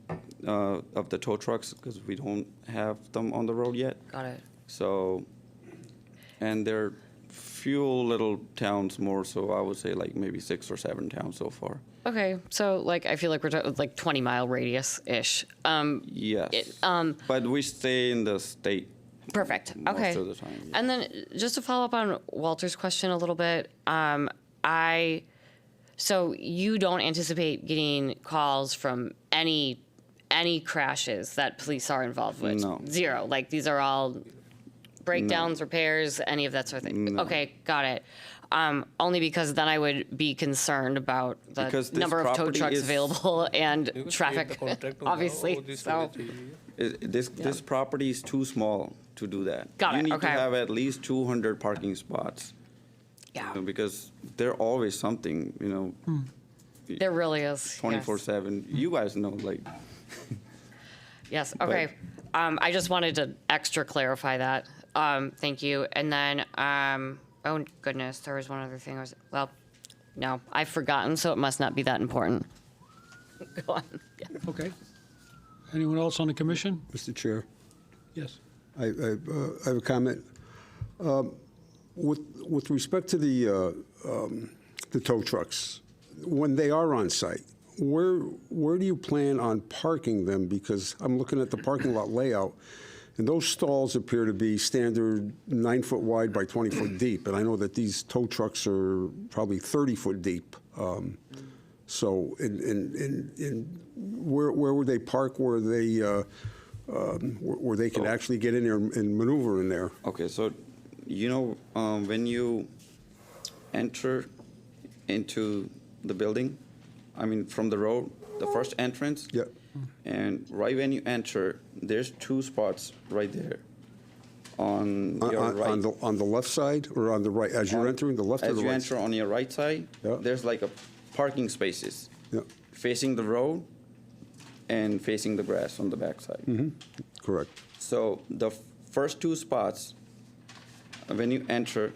of the tow trucks, because we don't have them on the road yet. Got it. So, and there are few little towns more, so I would say like maybe 6 or 7 towns so far. Okay, so like I feel like we're talking like 20-mile radius-ish. Yes. But we stay in the state. Perfect. Most Okay. of the time, yeah. And then just to follow up on Walter's question a little bit, so you don't anticipate getting calls from any crashes that police are involved with? No. 0. Like these are all breakdowns, repairs, any of that sort of thing? No. Okay, got it. Only because then I would be concerned about the Because this number of tow property trucks is- available and You could create the traffic, contract on obviously. how this So, This property is too small to do that. Got You it, need okay. to have at least 200 parking spots. yeah, Because there always something, there really is. yes. 24/7. You guys know, like, Yes, okay. I just wanted to extra clarify that. Thank you. And then, oh goodness, there was one other thing. No, I've forgotten, so it must not be that important. Go on. Yeah. Okay. Anyone else on the commission? Mr. Chair, Yes. I have a comment. With respect to the tow trucks, when they are on site, where do you plan on parking them? Because I'm looking at the parking lot layout, and those stalls appear to be standard 9-foot wide by 20-foot deep, and I know that these tow trucks are probably 30-foot deep. So, where would they park where they can actually get in there and maneuver in there? Okay, so, when you enter into the building, I mean, from the road, the first entrance. Yeah. And right when you enter, there's 2 spots right there. On your right. On the left side or on the right? As you're entering, the left or the right? As you enter on your right side, Yeah. there's like a parking spaces Yeah, facing the road and facing the grass on the backside. correct. So the first 2 spots, when you enter,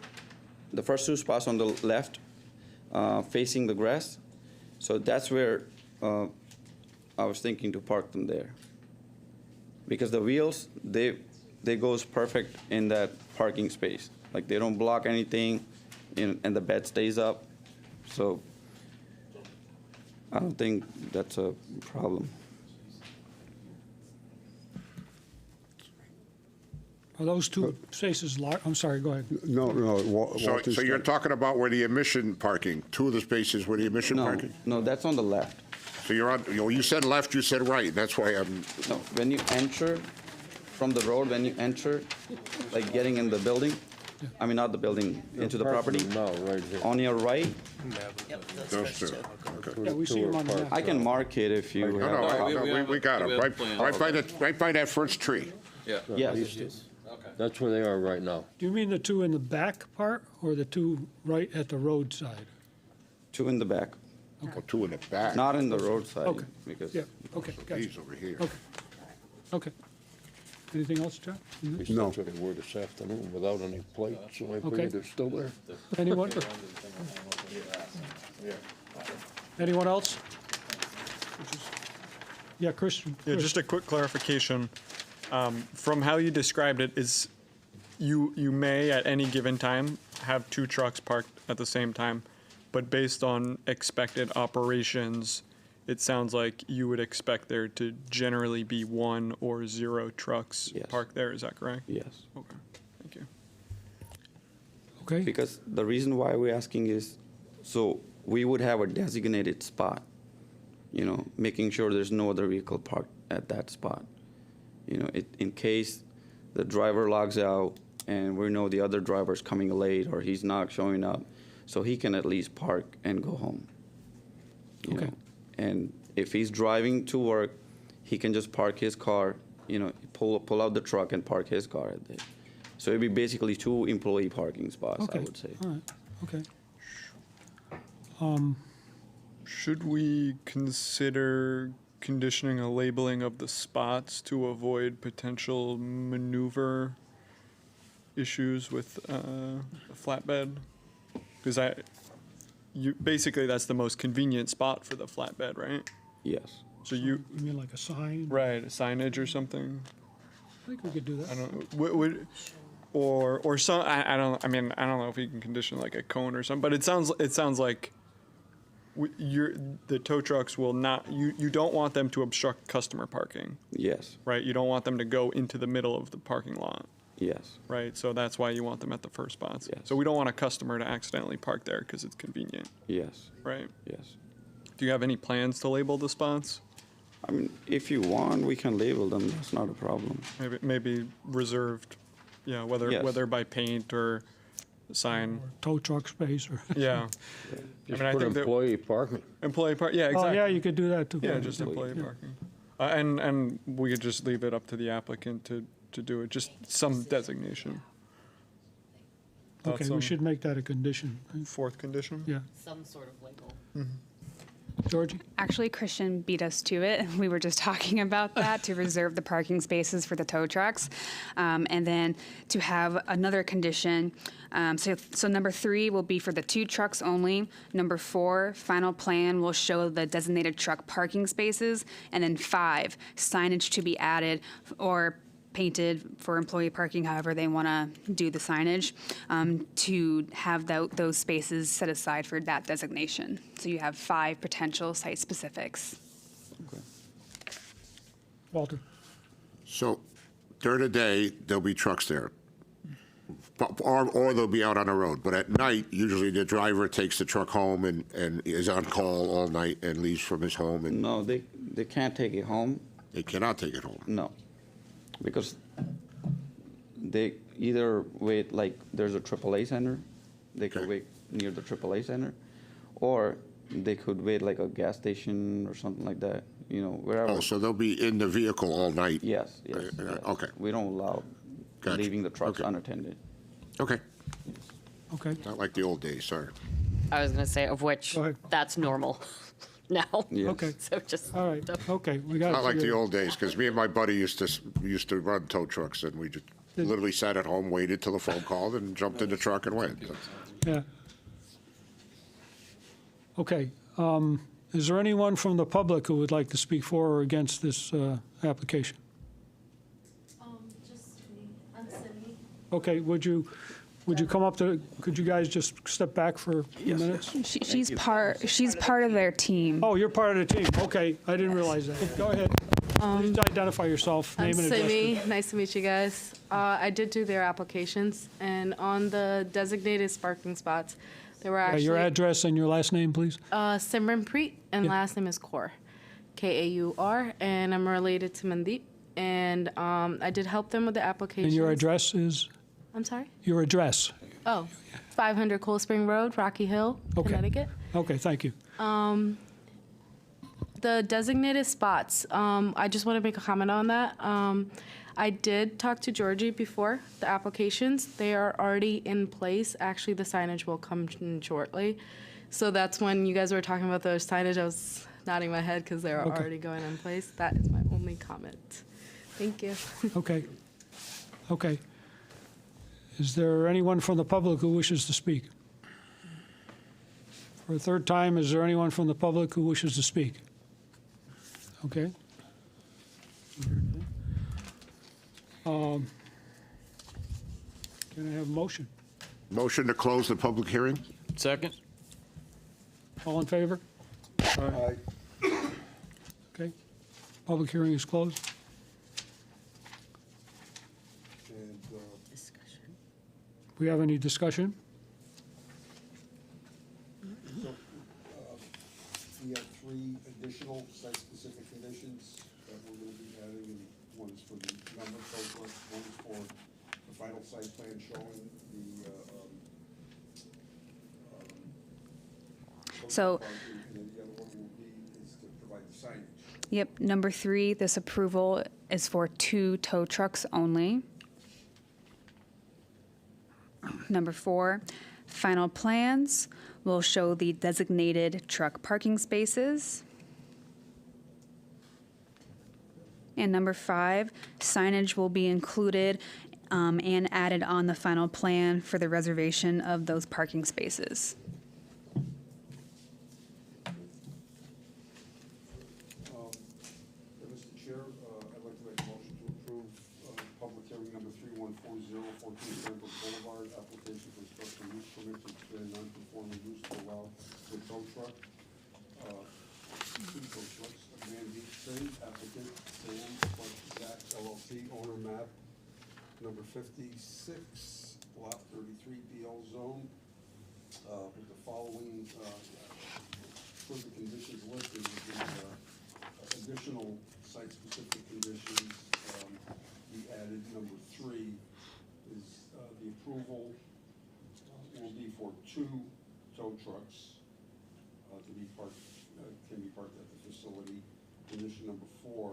the first 2 spots on the left, facing the grass, so that's where I was thinking to park them there. Because the wheels, they goes perfect in that parking space. Like they don't block anything, and the bed stays up. So I don't think that's a problem. Are those two spaces large? I'm sorry, go ahead. No, Walter's So you're got- talking about where the emission parking, 2 of the spaces where the emission parking? No, that's on the left. So you're on, you said left, you said right, that's why I'm, No, when you enter from the road, when you enter, like getting in the building, I mean, not the building, into the property, No, right here. on your right, those 2. Okay. Yeah, we see them on the map. I can mark it if you No, have. no, we got them, right by that first tree. Yes, That's where they are right now. Do you mean the 2 in the back part or the 2 right at the roadside? 2 in the back, Oh, 2 in the back. not in the roadside, Okay. because. Yeah, okay, gotcha. These over here. Okay. Okay. Anything else, John? No. That's what they were this afternoon, without any plates, so I Okay. figured they're still there. Anyone? Anyone else? Yeah, Christian. Yeah, just a quick clarification. From how you described it, is you may at any given time have 2 trucks parked at the same time, but based on expected operations, it sounds like you would expect there to generally be 1 or 0 trucks Yes. parked there. Is that correct? Yes, Okay, thank you. Okay, because the reason why we're asking is, so we would have a designated spot, making sure there's no other vehicle parked at that spot. In case the driver logs out and we know the other driver's coming late or he's not showing up, so he can at least park and go home. you Okay. know. And if he's driving to work, he can just park his car, pull out the truck and park his car at there. So it'd be basically 2 employee parking spots, I Okay, would say. all right, okay. Should we consider conditioning a labeling of the spots to avoid potential maneuver issues with a flatbed? Because basically that's the most convenient spot for the flatbed, right? Yes. So you, You mean like a sign? right, signage or something? I think we could do that. I don't know. Or some. I don't. I mean, I don't know if you can condition like a cone or something. But it sounds like the tow trucks will not. You don't want them to obstruct customer parking, Yes. right? You don't want them to go into the middle of the parking lot, Yes. right? So that's why you want them at the first spots. Yes. So we don't want a customer to accidentally park there because it's convenient, Yes. right? Yes. Do you have any plans to label the spots? I mean, if you want, we can label them. That's not a problem. Maybe reserved. Yeah, whether Yes. whether by paint or sign. Tow truck space or, Yeah. Just I put think that- employee parking. Employee park, yeah, oh, exactly. yeah, you could do that too. Yeah, just employee parking. And we could just leave it up to the applicant to do it, just some designation. Okay, Thoughts we on should make that a condition, right? 4th condition? Yeah. Some sort of label. Georgie? Actually, Christian beat us to it. We were just talking about that, to reserve the parking spaces for the tow trucks. And then to have another condition. So number 3 will be for the 2 trucks only. Number 4, final plan will show the designated truck parking spaces. And then 5, signage to be added or painted for employee parking, however they want to do the signage, to have those spaces set aside for that designation. So you have 5 potential site specifics. Walter? So during the day, there'll be trucks there. Or they'll be out on the road. But at night, usually the driver takes the truck home and is on call all night and leaves from his home. And No, they can't take it home. they cannot take it home. No, because they either wait, like, there's a AAA center, they could Okay. wait near the AAA center, or they could wait like a gas station or something like that, you know, wherever. Oh, so they'll be in the vehicle all night? Yes, yes. yes. Okay. We don't allow Gotcha. leaving the trucks Okay. unattended. Okay. Okay. Not like the old days, sorry. I was going to say, of which Go ahead. that's normal now. Yes. Okay. So just. All right. Okay. We got Not like the it. old days, because me and my buddy used to run tow trucks, and we just literally sat at home, waited till the phone called, and jumped in the truck and went. Yeah. Okay. Is there anyone from the public who would like to speak for or against this application? Just me. I'm Sydney. Okay, would you come up to, could you guys just step back for a few minutes? She's part of their team. Oh, you're part of the team. Okay, I didn't realize that. Go ahead. Please identify yourself, I'm name and address. Simi. Nice to meet you guys. I did do their applications, and on the designated parking spots, there were actually Your address and your last name, please. Simranpreet, and Yeah. last name is Kaur, Kaur, and I'm related to Mandeep. And I did help them with the application. And your address is, I'm sorry. your address. Oh, 500 Cold Spring Road, Rocky Hill, Okay. Connecticut. Okay, thank you. The designated spots, I just want to make a comment on that. I did talk to Georgie before the applications. They are already in place. Actually, the signage will come in shortly. So that's when you guys were talking about the signage, I was nodding my head because they're Okay. already going in place. That is my only comment. Thank you. Okay. Okay. Is there anyone from the public who wishes to speak? For a third time, is there anyone from the public who wishes to speak? Okay. Can I have a motion? Motion to close the public hearing? Second? All in favor? Okay. Public hearing is closed. We have any discussion? We have 3 additional site-specific conditions that we're going to be adding, and one is for the number of tow trucks, one is for the final site plan showing the So- parking, and then the other one will be, is to provide the signage. Yep, number 3, this approval is for 2 tow trucks only. Number 4, final plans will show the designated truck parking spaces. And number 5, signage will be included and added on the final plan for the reservation of those parking spaces. Mr. Chair, I'd like to make a motion to approve public hearing number 3140, 14 Cranbrook Boulevard, application for special use permit to expand non-conforming use to allow the tow truck. 2 tow trucks, Mandeep Singh, applicant, Sam Zach LLC, owner map number 56, lot 33 BL zone, with the following, for the conditions listed, with the additional site-specific conditions, we added number 3 is the approval will be for 2 tow trucks to be parked, can be parked at the facility. Condition number 4,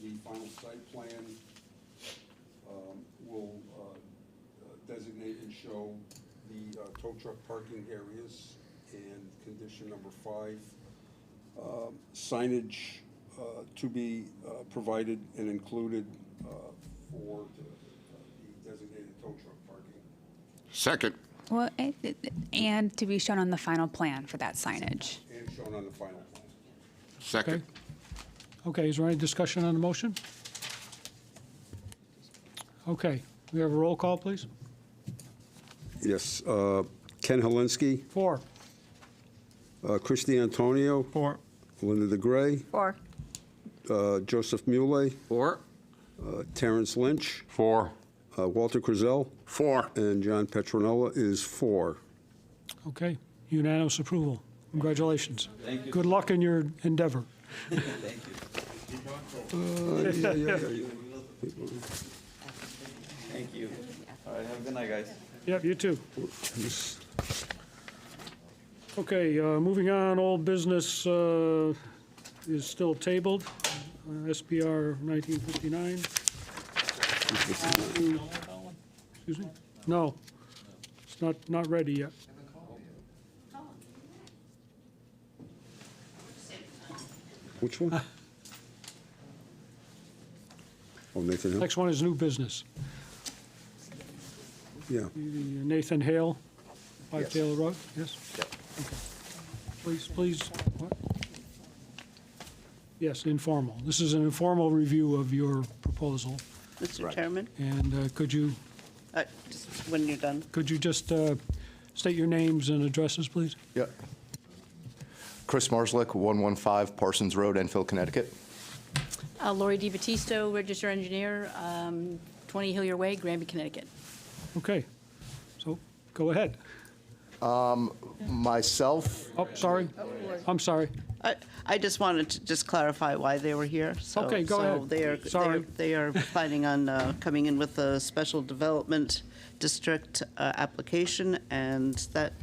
the final site plan will designate and show the tow truck parking areas. And condition number 5, signage to be provided and included for the designated tow truck parking. Second. Well, and to be shown on the final plan for that signage. And shown on the final plan. Second. Okay, is there any discussion on the motion? Okay, we have a roll call, please? Yes. Ken Helinski, 4. Christy Antonio, 4. Linda DeGray, 4. Joseph Muley, 4. Terrence Lynch, 4. Walter Crizel, 4. and John Petronella is 4. Okay, unanimous approval. Congratulations. Thank you. Good luck in your endeavor. Yeah. Thank you. All right, have a good night, guys. Yep, you too. Okay, moving on, old business is still tabled, SPR 1959. Excuse me? No, it's not ready yet. Which one? Oh, Nathan Hill? Next one is new business. Yeah. Nathan Hale, 5 Yes. Taylor Road, yes? Okay. Please, what? Yes, informal. This is an informal review of your proposal. Mr. Chairman, And could you just when you're done. just state your names and addresses, please? Yeah. Chris Marslick, 115 Parsons Road, Enfield, Connecticut. Lori DiBattisto, registered engineer, 20 Hillier Way, Granby, Connecticut. Okay, so go ahead. Myself, Oh, sorry. I'm sorry. I just wanted to just clarify why they were here. So, Okay, go ahead. Sorry. They are planning on coming in with a special development district application, and that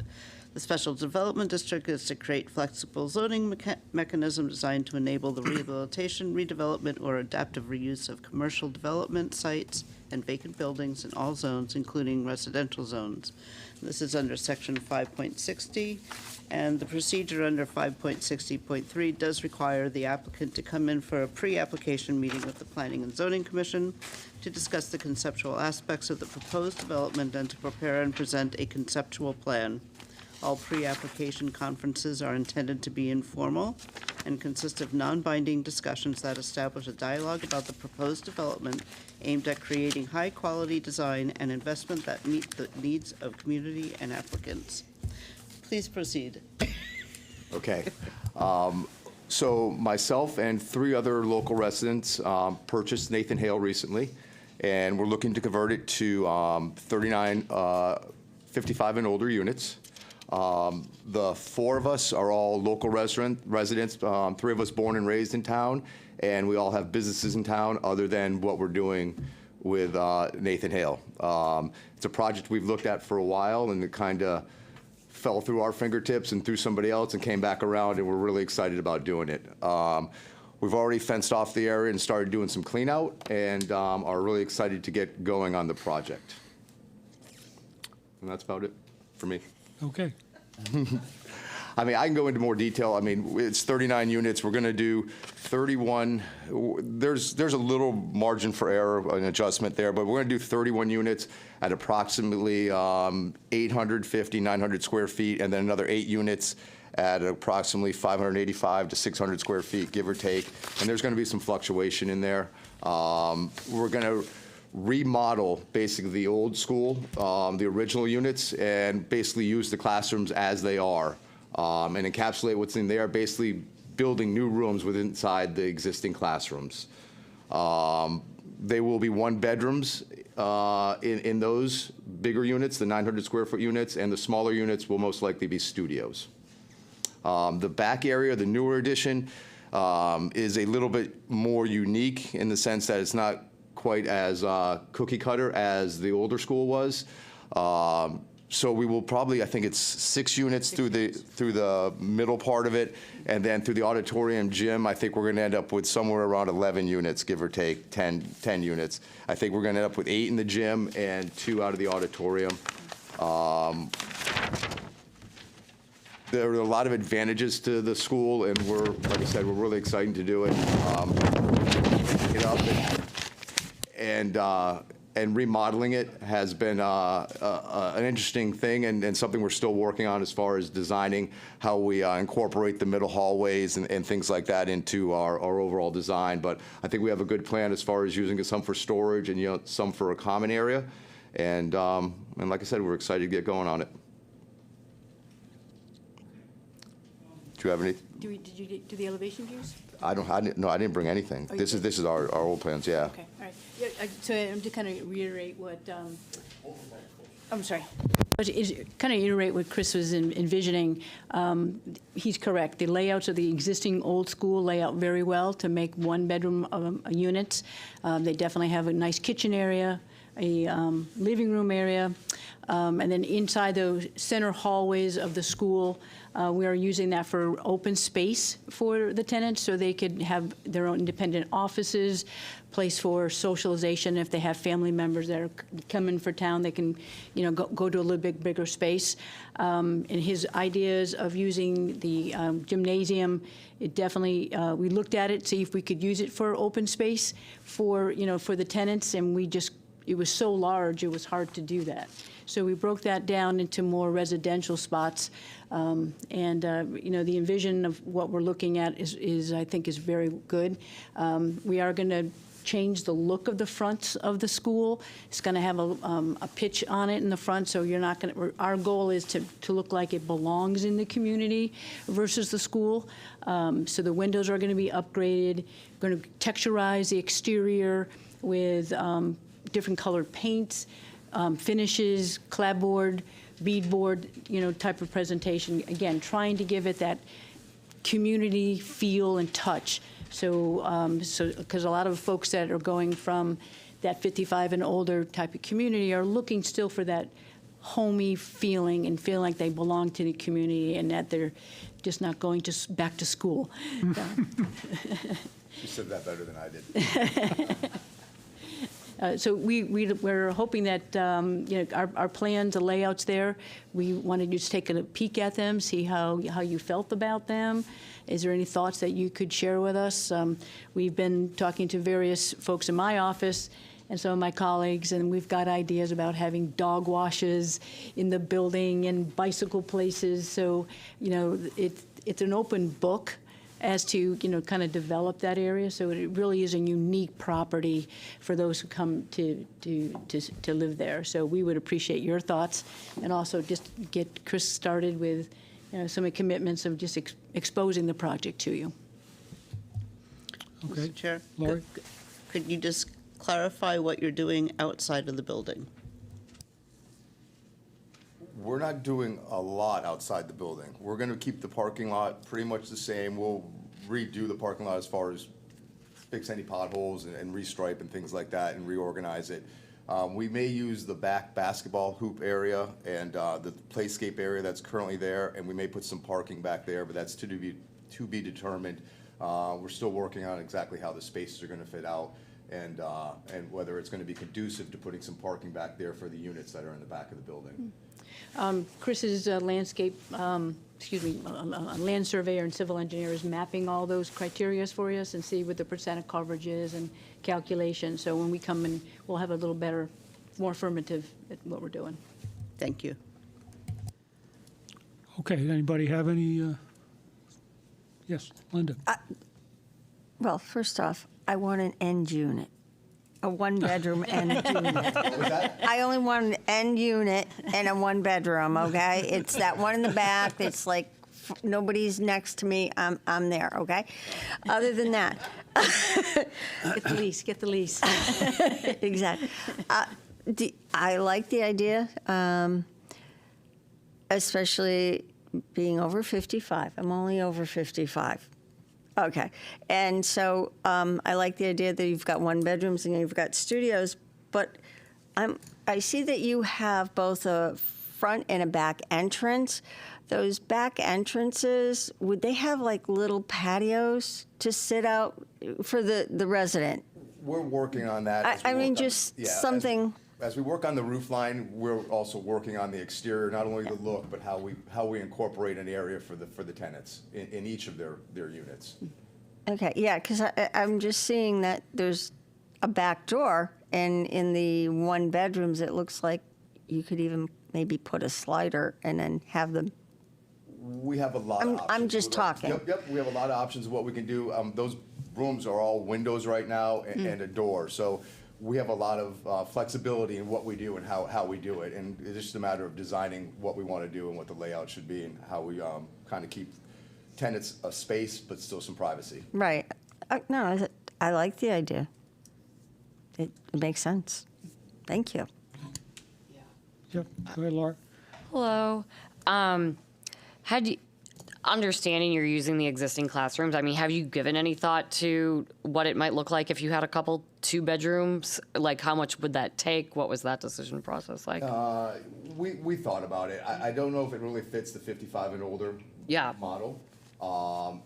the special development district is to create flexible zoning mechanism designed to enable the rehabilitation, redevelopment, or adaptive reuse of commercial development sites and vacant buildings in all zones, including residential zones. This is under section 5.60, and the procedure under 5.60.3 does require the applicant to come in for a pre-application meeting with the Planning and Zoning Commission to discuss the conceptual aspects of the proposed development and to prepare and present a conceptual plan. All pre-application conferences are intended to be informal and consist of non-binding discussions that establish a dialogue about the proposed development aimed at creating high-quality design and investment that meet the needs of community and applicants. Please proceed. okay. So myself and 3 other local residents purchased Nathan Hale recently, and we're looking to convert it to 39 55 and older units. The 4 of us are all local residents, 3 of us born and raised in town, and we all have businesses in town other than what we're doing with Nathan Hale. It's a project we've looked at for a while, and it kind of fell through our fingertips and through somebody else and came back around, and we're really excited about doing it. We've already fenced off the area and started doing some clean out, and are really excited to get going on the project. And that's about it for me. Okay. I mean, I can go into more detail. I mean, it's 39 units. We're going to do 31. There's a little margin for error, an adjustment there, but we're going to do 31 units at approximately 850, 900 square feet, and then another 8 units at approximately 585 to 600 square feet, give or take. And there's going to be some fluctuation in there. We're going to remodel basically the old school, the original units, and basically use the classrooms as they are, and encapsulate what's in there, basically building new rooms within inside the existing classrooms. They will be 1 bedrooms in those bigger units, the 900 square foot units, and the smaller units will most likely be studios. The back area, the newer edition, is a little bit more unique in the sense that it's not quite as cookie cutter as the older school was. So we will probably, I think it's 6 units through the middle part of it, and then through the auditorium gym, I think we're gonna end up with somewhere around 11 units, give or take 10 units. I think we're gonna end up with 8 in the gym and 2 out of the auditorium. There are a lot of advantages to the school, and like I said, we're really excited to do it. Get up and and remodeling it has been an interesting thing and something we're still working on as far as designing how we incorporate the middle hallways and things like that into our overall design. But I think we have a good plan as far as using some for storage and some for a common area. And like I said, we're excited to get going on it. Do you have any? Did you do the elevation views? I didn't bring anything. Oh, you This is our old plans, yeah. Okay, all right. Yeah, so to kind of reiterate what, I'm sorry. But kind of reiterate what Chris was envisioning, he's correct. The layouts of the existing old school lay out very well to make one-bedroom units. They definitely have a nice kitchen area, a living room area, and then inside those center hallways of the school, we are using that for open space for the tenants, so they could have their own independent offices, place for socialization. If they have family members that are coming for town, they can, go to a little bit bigger space. And his ideas of using the gymnasium, it definitely, we looked at it, see if we could use it for open space for, for the tenants, and it was so large, it was hard to do that. So we broke that down into more residential spots. The envision of what we're looking at is I think, is very good. We are going to change the look of the front of the school. It's going to have a pitch on it in the front, so you're not going to, our goal is to look like it belongs in the community versus the school. So the windows are going to be upgraded. We're going to texturize the exterior with different colored paints, finishes, clapboard, beadboard, type of presentation. Again, trying to give it that community feel and touch. So, because a lot of folks that are going from that 55 and older type of community are looking still for that homey feeling and feel like they belong to the community and that they're just not going back to school. You said that better than I did. So we're hoping that, our plans, the layouts there, we wanted you to take a peek at them, see how you felt about them. Is there any thoughts that you could share with us? We've been talking to various folks in my office and some of my colleagues, and we've got ideas about having dog washes in the building and bicycle places. So, it's an open book as to, kind of develop that area. So it really is a unique property for those who come to live there. So we would appreciate your thoughts, and also just get Chris started with some commitments of just exposing the project to you. Okay. Mr. Chair, Lori? could you just clarify what you're doing outside of the building? We're not doing a lot outside the building. We're going to keep the parking lot pretty much the same. We'll redo the parking lot as far as fix any potholes and restripe and things like that and reorganize it. We may use the back basketball hoop area and the playscape area that's currently there, and we may put some parking back there, but that's to be determined. We're still working on exactly how the spaces are going to fit out and whether it's going to be conducive to putting some parking back there for the units that are in the back of the building. Chris's landscape, a land surveyor and civil engineer is mapping all those criterias for us and see what the percent of coverage is and calculation. So when we come in, we'll have a little better, more affirmative at what we're doing. Thank you. Okay, anybody have any? Yes, Linda. Well, first off, I want an end unit, a one-bedroom end unit. I only want an end unit and a one-bedroom, okay? It's that one in the back that's like, nobody's next to me, I'm there, okay? Other than that. Get the lease. Exactly. I like the idea, especially being over 55. I'm only over 55. Okay. And so I like the idea that you've got one bedrooms and you've got studios, but I see that you have both a front and a back entrance. Those back entrances, would they have like little patios to sit out for the resident? We're working on that. I mean, just something. As we work on the roof line, we're also working on the exterior, not only the look, but how we incorporate an area for the tenants in each of their units. Okay, yeah, because I'm just seeing that there's a back door And in the one bedrooms, it looks like you could even maybe put a slider and then have them. We have a lot of options. I'm just talking. Yep, we have a lot of options of what we can do. Those rooms are all windows right now and a door. So we have a lot of flexibility in what we do and how we do it. And it's just a matter of designing what we want to do and what the layout should be and how we kind of keep tenants a space, but still some privacy. Right. No, I like the idea. It makes sense. Thank you. Yep, go ahead, Laura. Hello. Understanding you're using the existing classrooms, I mean, have you given any thought to what it might look like if you had a couple 2 bedrooms? Like, how much would that take? What was that decision process like? We thought about it. I don't know if it really fits the 55 and older model.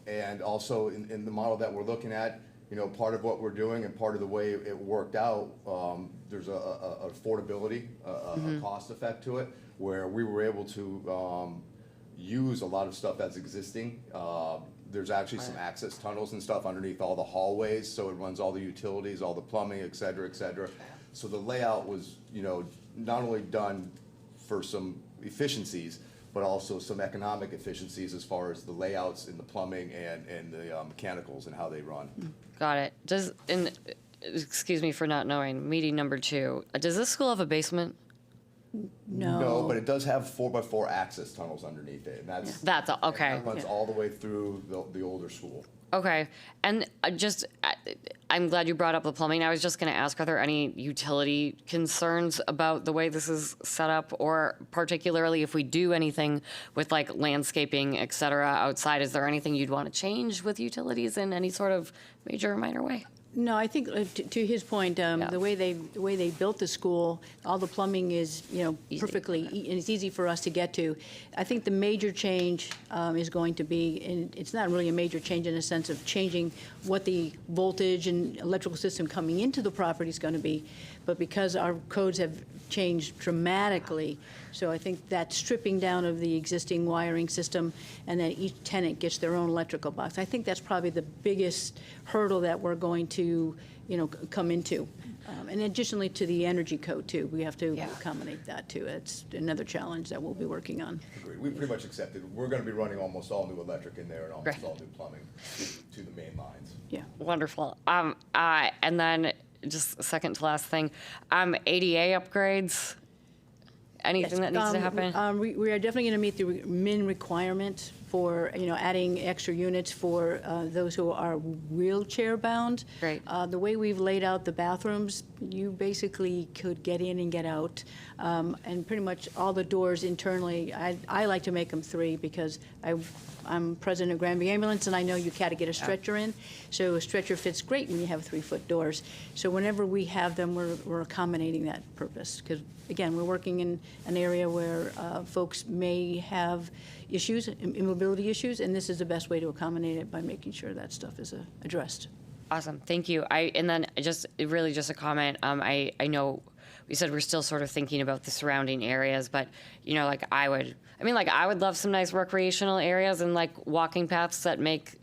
And also in the model that we're looking at, you know, part of what we're doing and part of the way it worked out, there's a affordability, a cost effect to it, where we were able to use a lot of stuff that's existing. There's actually some access tunnels and stuff underneath all the hallways, so it runs all the utilities, all the plumbing, et cetera, et cetera. So the layout was, you know, not only done for some efficiencies, but also some economic efficiencies as far as the layouts and the plumbing and the mechanicals and how they run. Got it. Excuse me for not knowing, meeting number 2, does this school have a basement? No, but it does have 4x4 access tunnels underneath it, and That's okay. That runs all the way through the older school. Okay, and I'm glad you brought up the plumbing. I was just going to ask, are there any utility concerns about the way this is set up, or particularly if we do anything with like landscaping, et cetera, outside, is there anything you'd want to change with utilities in any sort of major or minor way? No, I think to his point, the way they built the school, all the plumbing is, you know, perfectly, and it's easy for us to get to. I think the major change is going to be, and it's not really a major change in the sense of changing what the voltage and electrical system coming into the property is going to be, but because our codes have changed dramatically, so I think that stripping down of the existing wiring system and then each tenant gets their own electrical box. I think that's probably the biggest hurdle that we're going to, you know, come into. And additionally to the energy code too, we have to accommodate that too. It's another challenge that we'll be working on. Agreed. We pretty much accepted. We're going to be running almost all new electric in there and almost all new plumbing to the main lines. Yeah. Wonderful. And then just second to last thing, ADA upgrades. Anything that needs to happen? We are definitely going to meet the min requirement for, you know, adding extra units for those who are wheelchair bound. Great. The way we've laid out the bathrooms, you basically could get in and get out. And pretty much all the doors internally, I like to make them 3 because I'm president of Granby Ambulance, and I know you gotta get a stretcher in. So a stretcher fits great when you have 3-foot doors. So whenever we have them, we're accommodating that purpose. Because again, we're working in an area where folks may have issues, immobility issues, and this is the best way to accommodate it by making sure that stuff is addressed. Awesome, thank you. And then just a comment. I know we said we're still sort of thinking about the surrounding areas, but you know, like I would love some nice recreational areas and like walking paths that make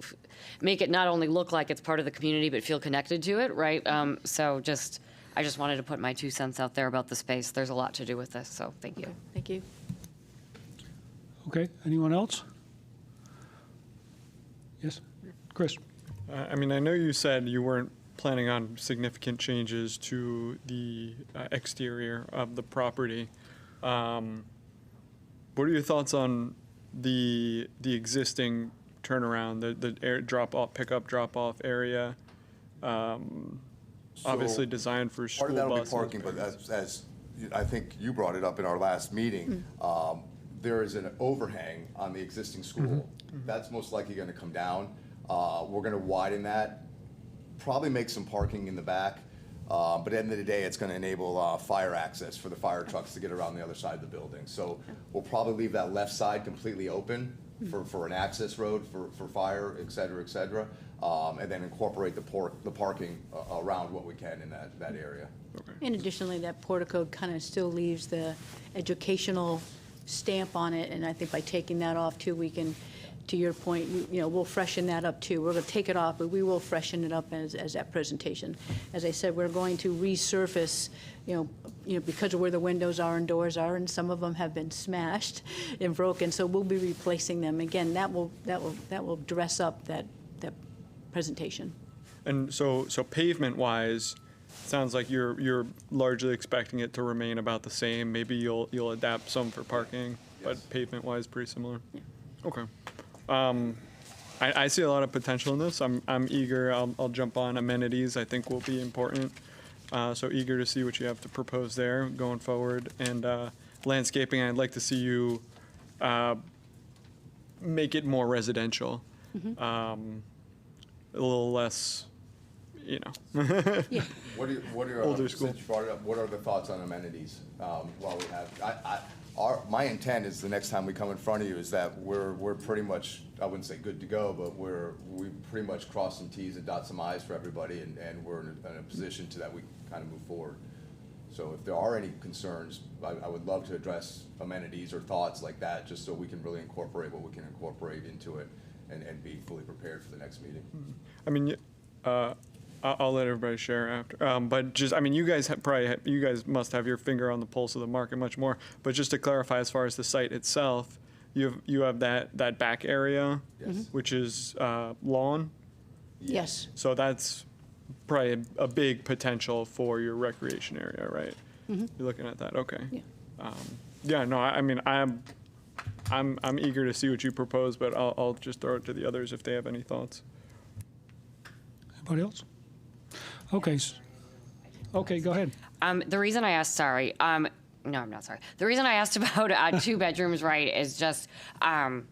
it not only look like it's part of the community, but feel connected to it, right? So I just wanted to put my 2 cents out there about the space. There's a lot to do with this, so thank you. Okay, thank you. Okay, anyone else? Yes, Chris. I mean, I know you said you weren't planning on significant changes to the exterior of the property. What are your thoughts on the existing turnaround, the air drop-off, pickup drop-off area? Obviously designed for school buses. Part of that will be parking, but as I think you brought it up in our last meeting, there is an overhang on the existing school. That's most likely going to come down. We're going to widen that, probably make some parking in the back, but at the end of the day, it's going to enable fire access for the fire trucks to get around the other side of the building. So we'll probably leave that left side completely open for an access road for fire, et cetera, and then incorporate the parking around what we can in that area. And additionally, that portico kind of still leaves the educational stamp on it, and I think by taking that off too, we can to your point, we'll freshen that up too. We're going to take it off, but we will freshen it up as that presentation. As I said, we're going to resurface, because of where the windows are and doors are, and some of them have been smashed and broken, so we'll be replacing them. Again, that will dress up that presentation. And so pavement-wise, sounds like you're largely expecting it to remain about the same. Maybe you'll adapt some for parking, but pavement-wise, pretty similar. Yeah. Okay. I see a lot of potential in this. I'm eager. I'll jump on amenities. I think will be important. So eager to see what you have to propose there going forward. And landscaping, I'd like to see you make it more residential. A little less, Yeah. What are Older school. since you brought it up, what are the thoughts on amenities? While we have, my intent is the next time we come in front of you is that we're pretty much, I wouldn't say good to go, but we pretty much crossed some T's and dot some I's for everybody, and we're in a position to that we kind of move forward. So if there are any concerns, I would love to address amenities or thoughts like that, just so we can really incorporate what we can incorporate into it and be fully prepared for the next meeting. I mean, I'll let everybody share after. But just, I mean, you guys you guys must have your finger on the pulse of the market much more. But just to clarify, as far as the site itself, you have that back area, Yes. which is lawn. Yes. So that's probably a big potential for your recreation area, right? You're looking at that. Okay. Yeah. Yeah. No. I mean, I'm eager to see what you propose, but I'll just throw it to the others if they have any thoughts. Anybody else? Okay. Okay, go ahead. The reason I asked, sorry, no, I'm not sorry. The reason I asked about 2 bedrooms, right, is just, I'm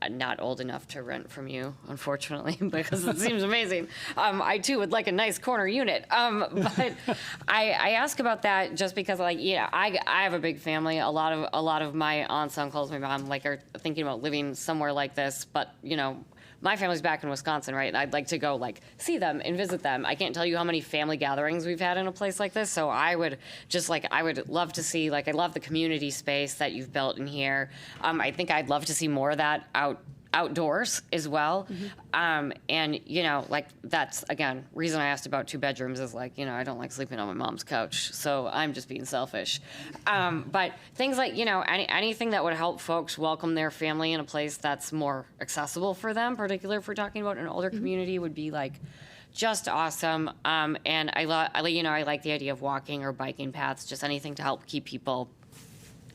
not old enough to rent from you, unfortunately, because it seems amazing. I too would like a nice corner unit. But I ask about that just because, I have a big family. A lot of my aunts, uncles, my mom, are thinking about living somewhere like this, but my family's back in Wisconsin, right? And I'd like to go see them and visit them. I can't tell you how many family gatherings we've had in a place like this. So I would just I would love to see, I love the community space that you've built in here. I think I'd love to see more of that outdoors as well. And, that's, again, reason I asked about 2 bedrooms is I don't like sleeping on my mom's couch. So I'm just being selfish. But things like, anything that would help folks welcome their family in a place that's more accessible for them, particularly if we're talking about an older community, would be just awesome. And I like the idea of walking or biking paths, just anything to help keep people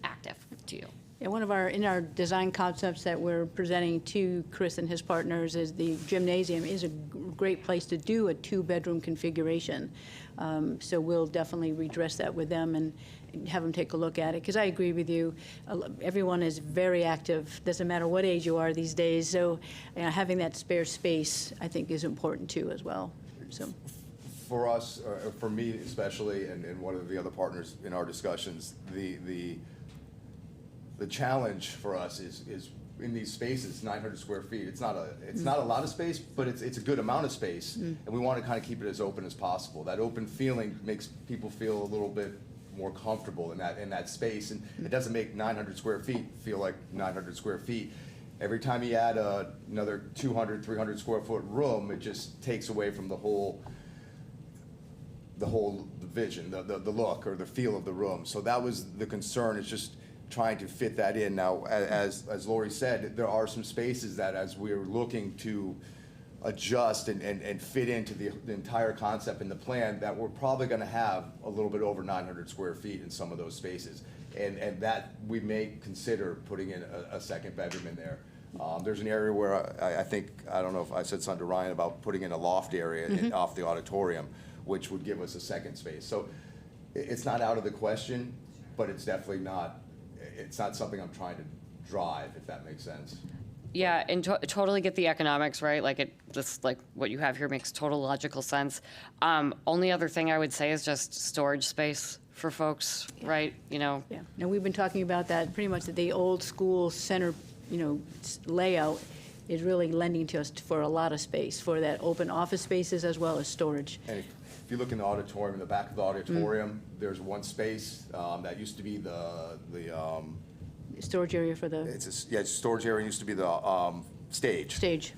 active too. Yeah, in our design concepts that we're presenting to Chris and his partners is the gymnasium is a great place to do a 2-bedroom configuration. So we'll definitely redress that with them and have them take a look at it. Because I agree with you, everyone is very active. Doesn't matter what age you are these days. So having that spare space, I think, is important too as well. So. For us, for me especially, and one of the other partners in our discussions, the challenge for us is in these spaces, 900 square feet. It's not a lot of space, but it's a good amount of space, and we want to kind of keep it as open as possible. That open feeling makes people feel a little bit more comfortable in that space, and it doesn't make 900 square feet feel like 900 square feet. Every time you add another 200, 300 square foot room, it just takes away from the whole vision, the look or the feel of the room. So that was the concern, is just trying to fit that in. Now, as Lori said, there are some spaces that as we're looking to adjust and fit into the entire concept in the plan, that we're probably gonna have a little bit over 900 square feet in some of those spaces. And that we may consider putting in a second bedroom in there. There's an area where I think, I don't know if I said something to Ryan about putting in a loft area off the auditorium, which would give us a second space. So it's not out of the question, but it's definitely not, it's not something I'm trying to drive, if that makes sense. Yeah, and totally get the economics, right? What you have here makes total logical sense. Only other thing I would say is just storage space for folks, right? Yeah, now we've been talking about that pretty much, the old school center, layout is really lending to us for a lot of space, for that open office spaces as well as storage. And if you look in the auditorium, in the back of the auditorium, there's one space that used to be the storage area for the It's a storage area, used to be the stage. stage?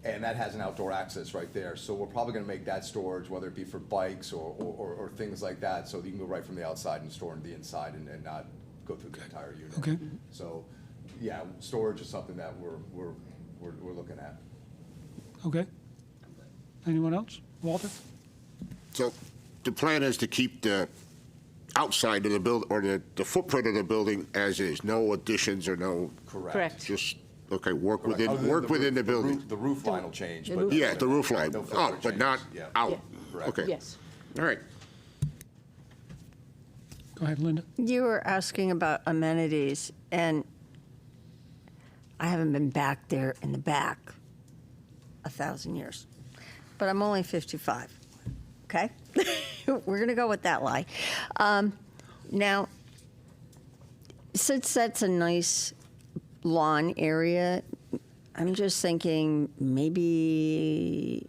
And that has an outdoor access right there. So we're probably gonna make that storage, whether it be for bikes or things like that, so that you can go right from the outside and store in the inside and not go through the entire unit. Okay. So, yeah, storage is something that we're looking at. Okay. Anyone else? Walter? So the plan is to keep the outside of the build, or the footprint of the building as is, no additions or no, Correct. just, okay, work Correct. Other than within the building. The roof line will change, The but. roof- Yeah, the roof line. No Oh, further but not changes. Yeah. out. Correct. Okay. Yes. All right. Go ahead, Linda. You were asking about amenities, and I haven't been back there in the back 1,000 years, but I'm only 55, okay? We're going to go with that lie. Now, since that's a nice lawn area, I'm just thinking maybe,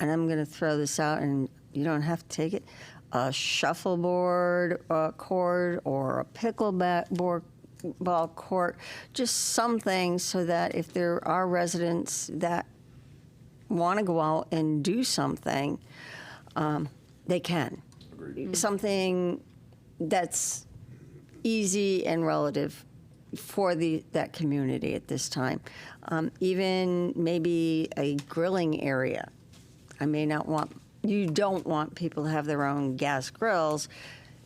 and I'm going to throw this out, and you don't have to take it, a shuffleboard court or a pickleball court, just something so that if there are residents that want to go out and do something, they can. Something that's easy and relative for that community at this time. Even maybe a grilling area. I may not want, you don't want people to have their own gas grills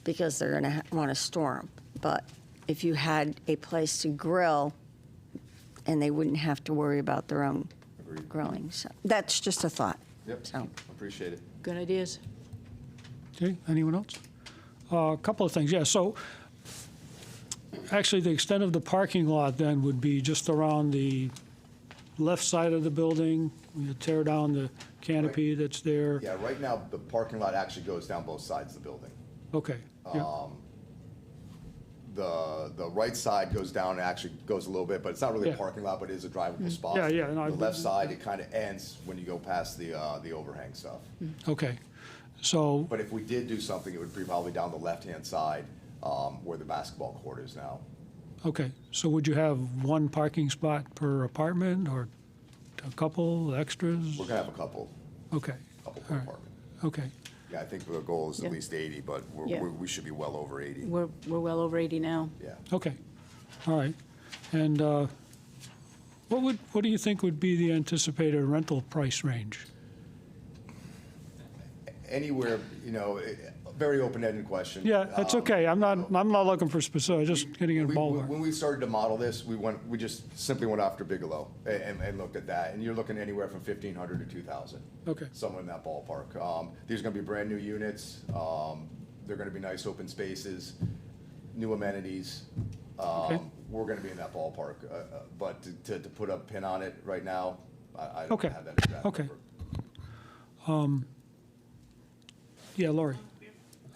because they're going to want to store them. But if you had a place to grill and they wouldn't have to worry about their own grilling. So that's just a thought. Yep, So. appreciate it. Good ideas. Okay, anyone else? A couple of things, yeah, so actually the extent of the parking lot then would be just around the left side of the building. You tear down the canopy that's there. Yeah, right now, the parking lot actually goes down both sides of the building. Okay, yeah, The right side goes down, and actually goes a little bit, but it's not really a Yeah. parking lot, but it is a drivable spot. Yeah, yeah, no, The left side, it kind of ends when you go past the overhang stuff. okay. So, But if we did do something, it would be probably down the left-hand side, where the basketball court is now. okay, so would you have one parking spot per apartment or a couple extras? We're gonna have a couple Okay, per all right, apartment. okay, Yeah, I think the goal is Yeah. at least 80, but Yeah. we should be well over 80. We're well over 80 now. Yeah. okay, all right. And what do you think would be the anticipated rental price range? Anywhere, very open-ended question. Yeah, that's okay. I'm not looking for specific, just getting in a We- ballpark. When we started to model this, we just simply went after Bigelow and looked at that, and you're looking anywhere from 1,500 to 2,000. Okay. Somewhere in that ballpark. These are gonna be brand-new units. They're gonna be nice open spaces, new amenities. Okay. We're gonna be in that ballpark, but to put a pin on it right now, I don't Okay. have that exact Okay. number. Yeah, Lori.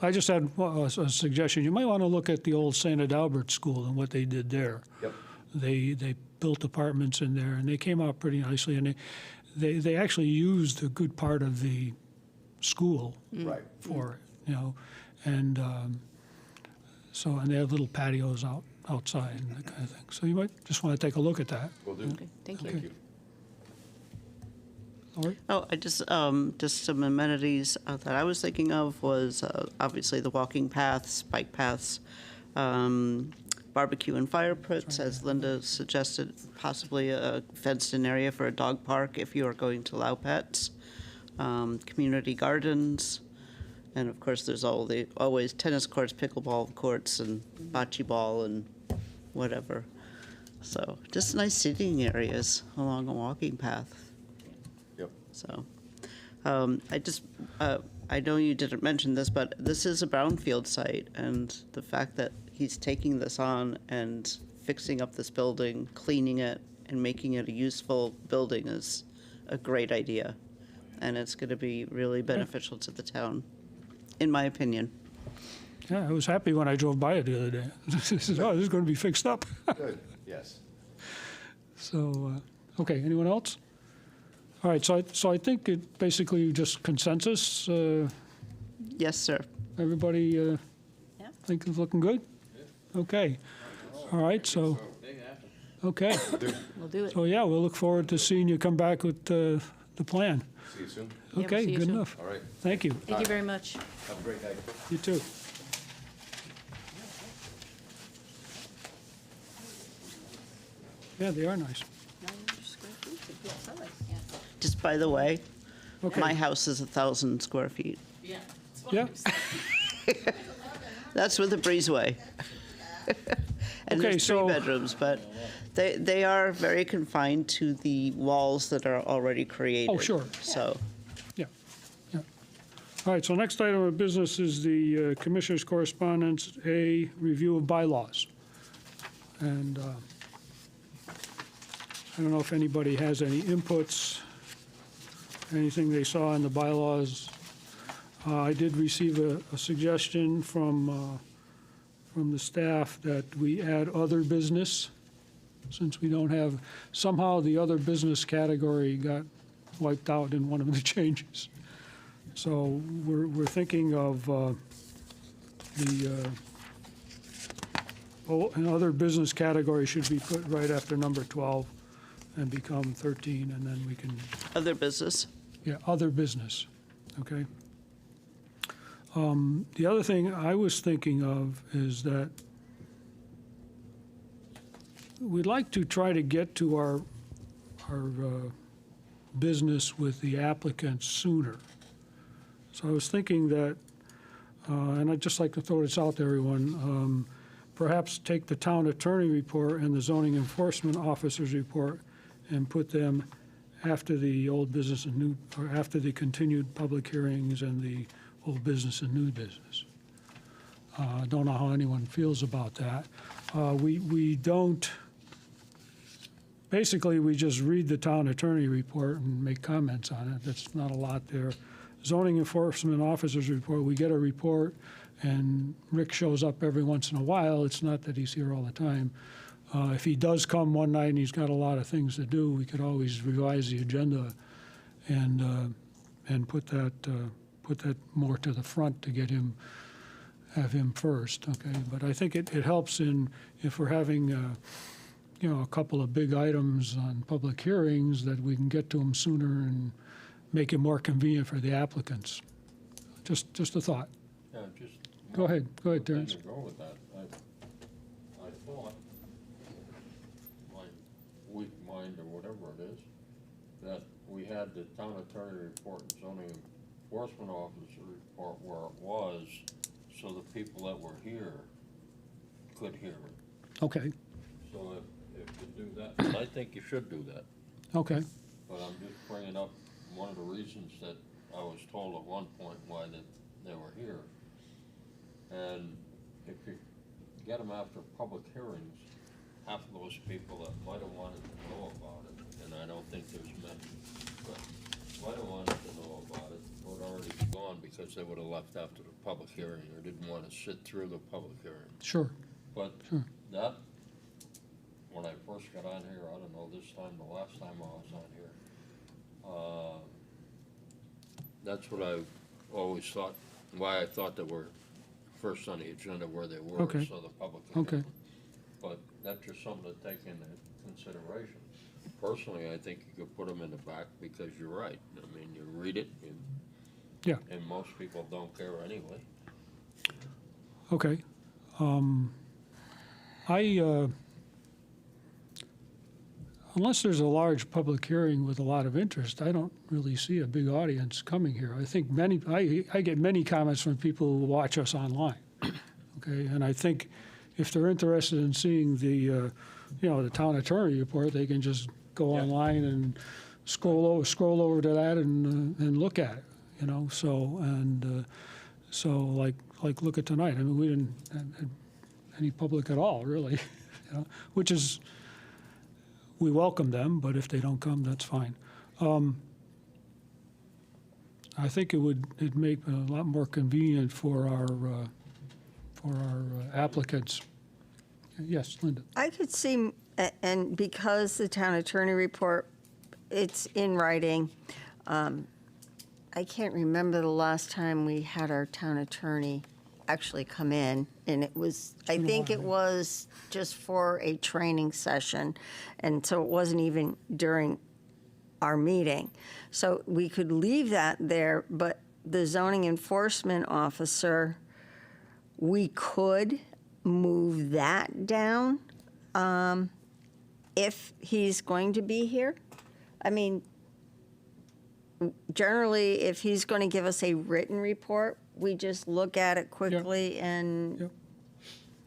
I just had a suggestion. You might want to look at the old St. Adalbert School and what they did there. Yep. They built apartments in there, and they came out pretty nicely. And they actually used a good part of the school Right. for it, and so and they have little patios outside and that kind of thing. So you might just want to take a look at that. Will do. Okay, thank you. Thank you. Lori? Oh, I just some amenities that I was thinking of was obviously the walking paths, bike paths, barbecue and fire pits, as Linda suggested, possibly a fenced-in area for a dog park if you are going to allow pets, community gardens, and of course, there's always tennis courts, pickleball courts, and bocce ball and whatever. So just nice sitting areas along a walking path. Yep. So, I know you didn't mention this, but this is a brownfield site, and the fact that he's taking this on and fixing up this building, cleaning it, and making it a useful building is a great idea. And it's going to be really beneficial to the town, in my opinion. Yeah, I was happy when I drove by it the other day. I said, oh, this is going to be fixed up. Good, yes. So, okay, anyone else? All right, so I think it basically just consensus. Yes, sir. Everybody think it's looking good? Okay. All right, so, okay. We'll do it. So, yeah, we'll look forward to seeing you come back with the plan. See you soon. we'll Okay, see you good soon. enough. All right. Thank you. Thank you very much. Have a great day. You too. Yeah, they are nice. Just by the way, Okay. my house is 1,000 square feet. Yeah, That's with a breezeway. And Okay, there's so- 3 bedrooms, but they are very confined to the walls that are already created. Oh, sure. So, yeah, yeah. All right, so next item of business is the Commissioner's correspondence, A, review of bylaws. And I don't know if anybody has any inputs, anything they saw in the bylaws. I did receive a suggestion from the staff that we add other business, since we don't have, somehow the other business category got wiped out in one of the changes. So we're thinking of the another business category should be put right after number 12 and become 13, and then we can, other business. yeah, other business, okay? The other thing I was thinking of is that we'd like to try to get to our business with the applicants sooner. So I was thinking that, and I'd just like to throw this out to everyone, perhaps take the town attorney report and the zoning enforcement officer's report and put them after the old business and new, or after the continued public hearings and the old business and new business. I don't know how anyone feels about that. We don't, basically, we just read the town attorney report and make comments on it. That's not a lot there. Zoning enforcement officer's report, we get a report, and Rick shows up every once in a while. It's not that he's here all the time. If he does come one night and he's got a lot of things to do, we could always revise the agenda and put that more to the front to get him, have him first, okay? But I think it helps in, if we're having, you know, a couple of big items on public hearings, that we can get to them sooner and make it more convenient for the applicants. Just a thought. Yeah, just. Go ahead, one thing Terrence. to go with that. I thought, my weak mind or whatever it is, that we had the town attorney report and zoning enforcement officer report where it was, so the people that were here could hear it. Okay, So if you do that, I think you should do that. okay, But I'm just bringing up one of the reasons that I was told at one point why they were here. And if you get them after public hearings, half of those people that might have wanted to know about it, and I don't think there's many, but might have wanted to know about it, would already be gone because they would have left after the public hearing or didn't want to sit through the public hearing. sure, But Sure. that, when I first got on here, I don't know, this time, the last time I was on here, that's what I always thought, why I thought they were first on the agenda where they were, Okay. so the public could Okay. get them. But that's just something to take into consideration. Personally, I think you could put them in the back because you're right. I mean, you read it, yeah, and most people don't care anyway. okay. Unless there's a large public hearing with a lot of interest, I don't really see a big audience coming here. I think I get many comments from people who watch us online, okay? And I think if they're interested in seeing the, the town attorney report, they can just go online and scroll over to that and look at it, you know? So like look at tonight. I mean, we didn't have any public at all, really, you know, which is, we welcome them, but if they don't come, that's fine. I think it'd make it a lot more convenient for our applicants. Yes, Linda. I could see, and because the town attorney report, it's in writing, I can't remember the last time we had our town attorney actually come in, and it was, I think it was just for a training session, and so it wasn't even during our meeting. So we could leave that there, but the zoning enforcement officer, we could move that down if he's going to be here. I mean, generally, if he's going to give us a written report, we just look at it quickly and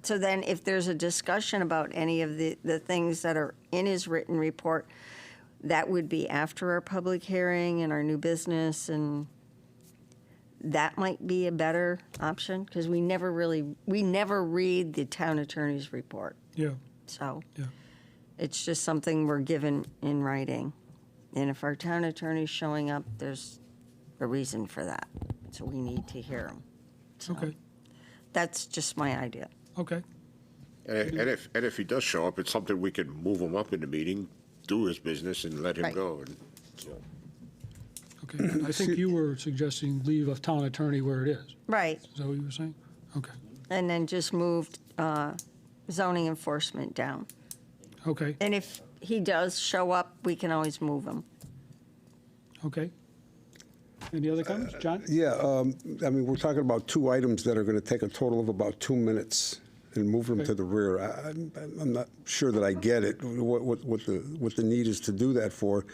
so then if there's a discussion about any of the things that are in his written report, that would be after our public hearing and our new business, and that might be a better option because we never read the town attorney's report. Yeah. So Yeah. it's just something we're given in writing. And if our town attorney's showing up, there's a reason for that. So we need to hear him. So Okay. that's just my idea. Okay. And if he does show up, it's something we can move him up in the meeting, do his business, and let him Right. go. And so, Okay. I think you were suggesting leave a town attorney where it is. Right. Is that what you were saying? Okay. And then just moved zoning enforcement down. Okay. And if he does show up, we can always move him. Okay. Any other comments? John? Yeah, I mean, we're talking about two items that are going to take a total of about 2 minutes and move them to the rear. I'm not sure that I get it, what the need is to do that for.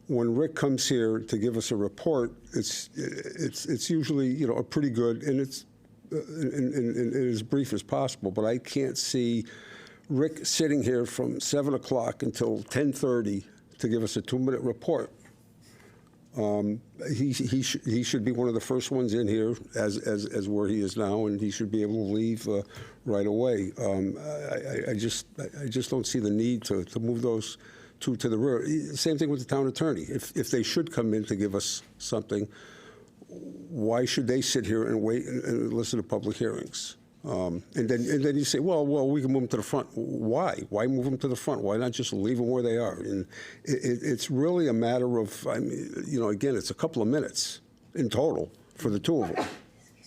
When Rick comes here to give us a report, it's usually, you know, a pretty good, and it's as brief as possible, but I can't see Rick sitting here from 7 o'clock until 10:30 to give us a 2-minute report. He should be one of the first ones in here as where he is now, and he should be able to leave right away. I just don't see the need to move those two to the rear. Same thing with the town attorney. If they should come in to give us something, why should they sit here and wait and listen to public hearings? And then you say, well, we can move them to the front. Why? Why move them to the front? Why not just leave them where they are? And it's really a matter of, I mean, you know, again, it's a couple of minutes in total for the two of them.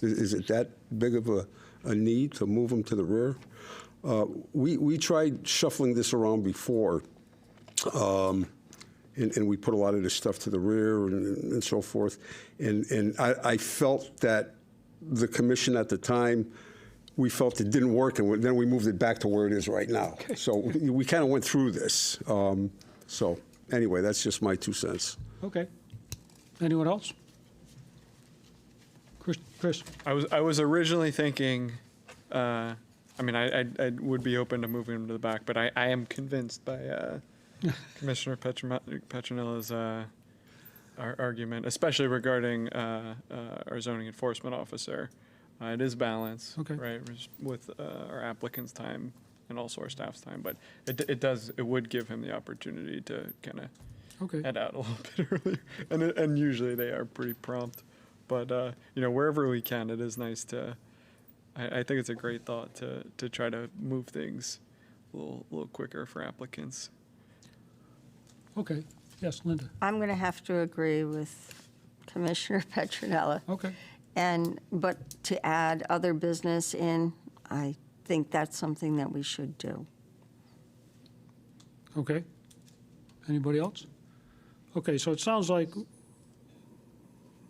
Is it that big of a need to move them to the rear? We tried shuffling this around before, and we put a lot of this stuff to the rear and so forth. And I felt that the commission at the time, we felt it didn't work, and then we moved it back to where it is right now. Okay. So we kind of went through this. So anyway, that's just my 2 cents. Okay. Anyone else? Chris? I was originally thinking, I mean, I would be open to moving him to the back, but I am convinced by Commissioner Petronella's argument, especially regarding our zoning enforcement officer. It is balanced, Okay. right, with our applicant's time and also our staff's time, but it would give him the opportunity to kind of head out a little bit earlier, and usually they are pretty prompt, but you know, wherever we can, it is nice to. I think it's a great thought to try to move things a little quicker for applicants. Okay. Yes, Linda. I'm going to have to agree with Commissioner Petronella. Okay. But to add other business in, I think that's something that we should do. Okay. Anybody else? Okay, so it sounds like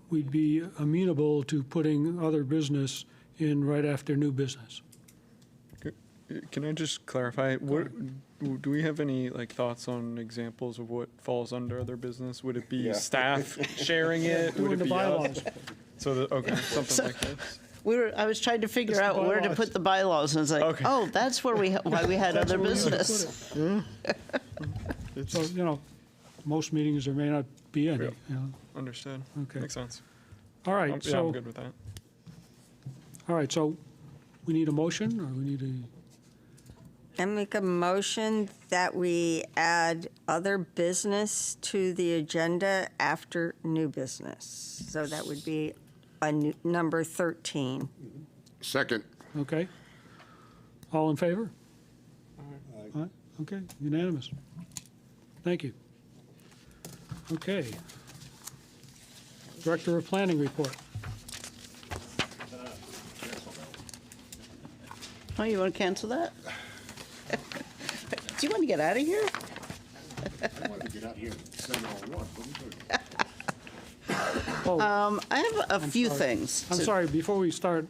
we'd be amenable to putting other business in right after new business. Can I just clarify? What do we have any thoughts on examples of what falls under other business? Would it be staff sharing it? Would Doing it the be bylaws. us? So something like this. I was trying to figure Just the out where to bylaws. put the bylaws, and it's like, Okay. oh, that's where why we had That's other where we would put business. So, you know, most meetings there may not be any, Yeah. you know. Understood. Okay. Makes sense. All right, Yeah, so. I'm good with that. All right, so we need a motion, or we need I make a motion that we add other business to the agenda after new business. So that would be number 13. second. okay? All in favor? Aye. Okay, unanimous. Thank you. Okay. Director of Planning report. Oh, you want to cancel that? Do you want to get out of here? I wanted to get out here and send it all at once. What are you doing? I have a few sorry. things. I'm to- sorry, before we start,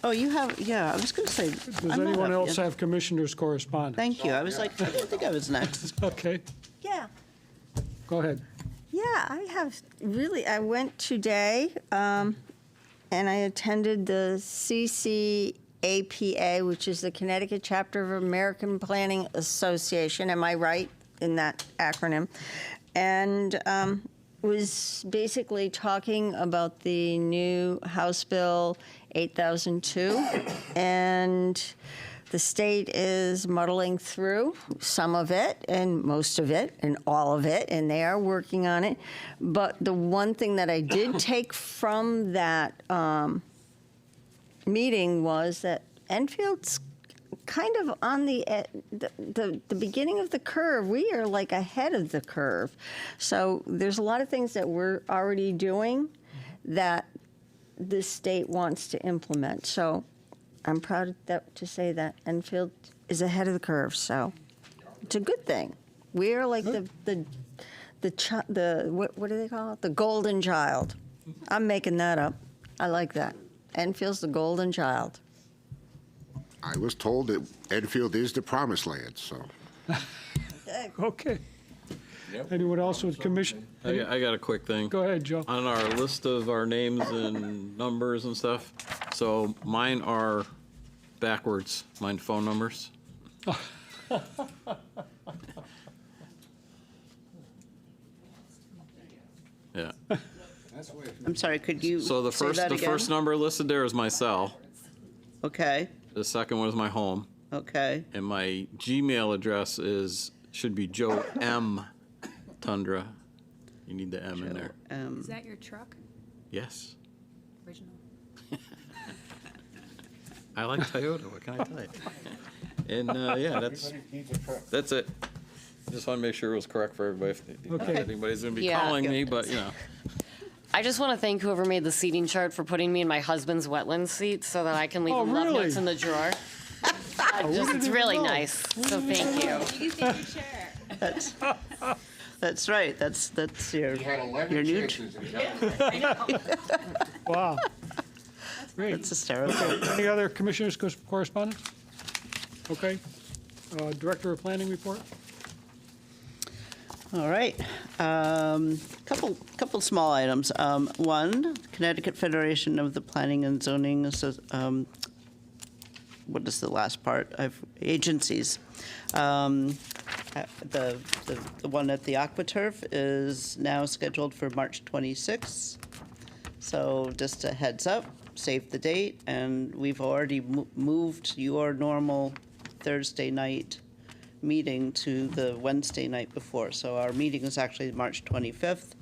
Oh, you have, yeah, I was going to say. does I'm not anyone up else yet. have commissioners' correspondence? Thank you. I was like, I didn't think I was next. Okay, Yeah. go ahead. Yeah, I have really, I went today and I attended the CCAPA, which is the Connecticut Chapter of American Planning Association. Am I right in that acronym? And was basically talking about the new House Bill 8002. And the state is muddling through some of it and most of it and all of it, and they are working on it. But the one thing that I did take from that meeting was that Enfield's kind of on the beginning of the curve. We are like ahead of the curve. So there's a lot of things that we're already doing that the state wants to implement. So I'm proud to say that Enfield is ahead of the curve. So it's a good thing. We are like what do they call it? The golden child. I'm making that up. I like that. Enfield's the golden child. I was told that Enfield is the promised land, so. Okay. Anyone else with commission? I got a quick thing. Go ahead, Joe. On our list of our names and numbers and stuff, so mine are backwards, mine phone numbers. Yeah. I'm sorry, could you So the say first, that the again? first number listed there is my cell. Okay, The second one is my home. okay. And my Gmail address should be Joe M. Tundra. You need the M in there. Is that your truck? Yes. Original. I like Toyota, what can I tell you? And, yeah, that's it. Just want to make sure it was correct for everybody. If Okay. anybody's going to be Yeah. calling me, but, you know. I just want to thank whoever made the seating chart for putting me in my husband's wetland seat so that I can leave Oh, him love really? notes in the drawer. It's really nice. So thank you. That's right. That's your new. Wow. Great. That's hysterical. Any other commissioners' correspondence? Okay. Director of Planning report? All right. Couple small items. One, Connecticut Federation of the Planning and Zoning what is the last part? Agencies. The one at the AquaTurf is now scheduled for March 26th. So just a heads up, save the date, and we've already moved your normal Thursday night meeting to the Wednesday night before. So our meeting is actually March 25th.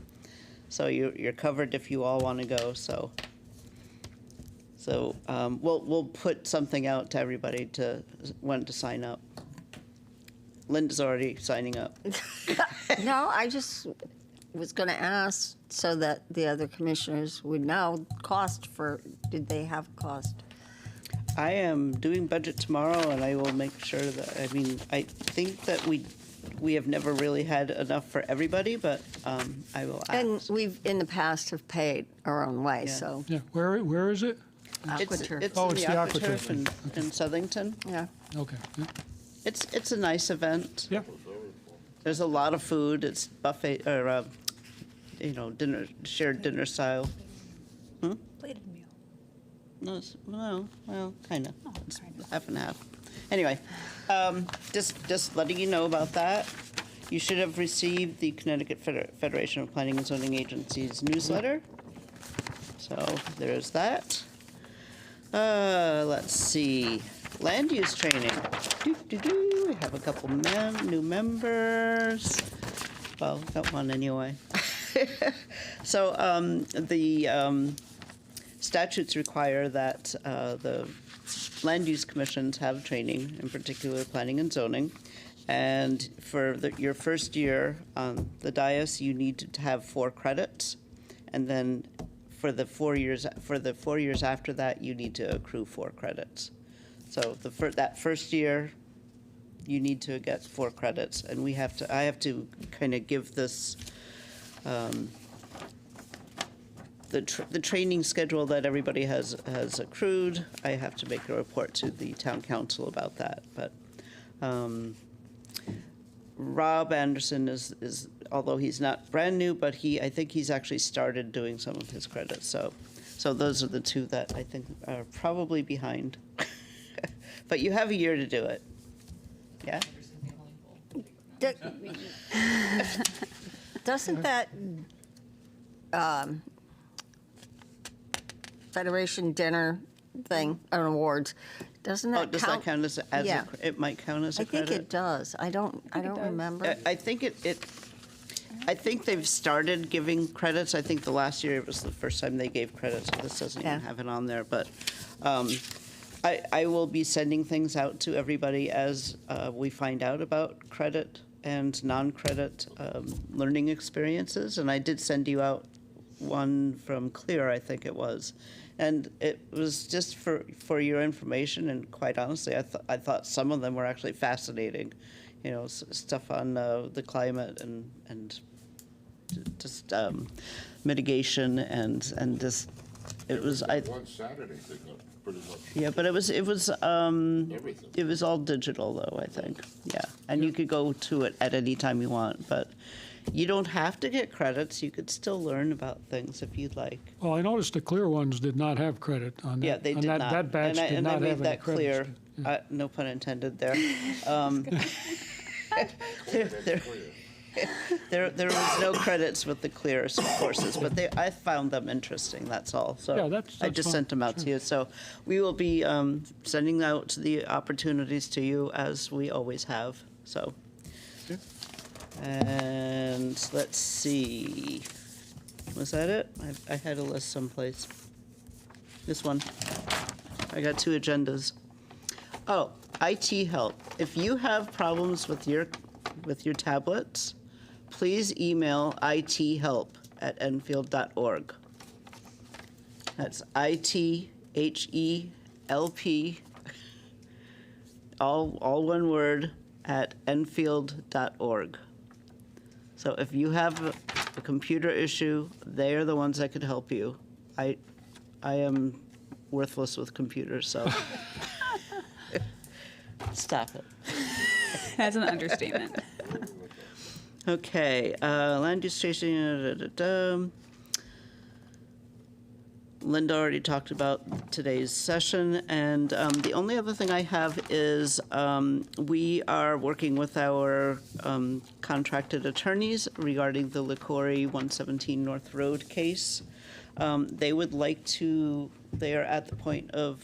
So you're covered if you all want to go. So we'll put something out to everybody to when to sign up. Linda's already signing up. No, I just was going to ask so that the other commissioners would know did they have cost? I am doing budget tomorrow, and I will make sure that, I think that we have never really had enough for everybody, but I will ask. And we've, in the past, have paid our own way, Yeah. so. Yeah, where is it? AquaTurf. It's Oh, in it's the the AquaTurf AquaTurf. in Southington. Yeah. Okay. Yeah. It's a nice event. Yeah. There's a lot of food. It's buffet, or, dinner, shared dinner style. Plated meal. No, well, kind of. It's half and half. Anyway, just letting you know about that. You should have received the Connecticut Federation of Planning and Zoning Agencies newsletter. So there's that. Let's see. Land use training. We have a couple new members. Well, got one anyway. So the statutes require that the land use commissions have training, in particular planning and zoning. And for your first year on the dais, you need to have 4 credits. And then for the 4 years after that, you need to accrue 4 credits. So that first year, you need to get 4 credits, and I have to kind of give this, the training schedule that everybody has accrued. I have to make a report to the town council about that, but Rob Anderson is, although he's not brand new, but I think he's actually started doing some of his credits, so those are the 2 that I think are probably behind. But you have a year to do it. Yeah? Doesn't that Federation dinner thing, or awards, doesn't that count? Does that count as Yeah. it might count as a I credit? think it does. I don't remember. I think I think they've started giving credits. I think the last year it was the first time they gave credits, so this doesn't even have it on there, but I will be sending things out to everybody as we find out about credit and non-credit learning experiences, and I did send you out one from Clear, I think it was, and it was just for your information, and quite honestly, I thought some of them were actually fascinating, you know, stuff on the climate and just mitigation and just it was One Saturday, they got pretty much. yeah, but it was Everything. it was all digital though, I think. Yeah, and you could go to it at any time you want, but you don't have to get credits. You could still learn about things if you'd like. Well, I noticed the clear ones did not have credit on that. Yeah, they on did that, not. That batch did and not I made have any that clear. credits. No pun intended there. There was no credits with the Clear courses, but I found them interesting, that's all. So Yeah, that's I just fine. sent them out to you. So we will be sending out the opportunities to you as we always have, so. And let's see, was that it? I had a list someplace. This one. I got 2 agendas. Oh, IT help. If you have problems with your tablets, please email ithelp@enfield.org. That's ITHELP, all one word, at enfield.org. So if you have a computer issue, they are the ones that could help you. I am worthless with computers, so stop it. That's an understatement. Okay, land use station. Linda already talked about today's session, and the only other thing I have is we are working with our contracted attorneys regarding the LaCorey 117 North Road case. They would like to, they are at the point of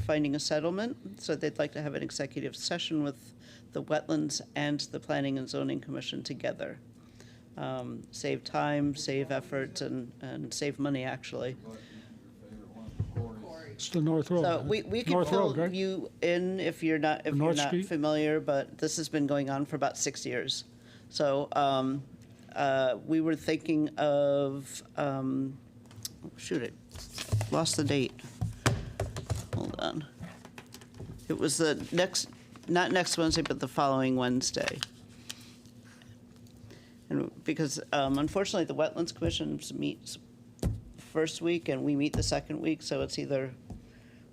finding a settlement, so they'd like to have an executive session with the Wetlands and the Planning and Zoning Commission together. Save time, save effort, and save money, actually. It's the North Road. So right? we can North fill Road, right? you in if you're not Street? familiar, but this has been going on for about 6 years. So we were thinking of, shoot it, lost the date. Hold on. It was the not next Wednesday, but the following Wednesday. And because unfortunately, the Wetlands Commission meets first week and we meet the second week, so it's either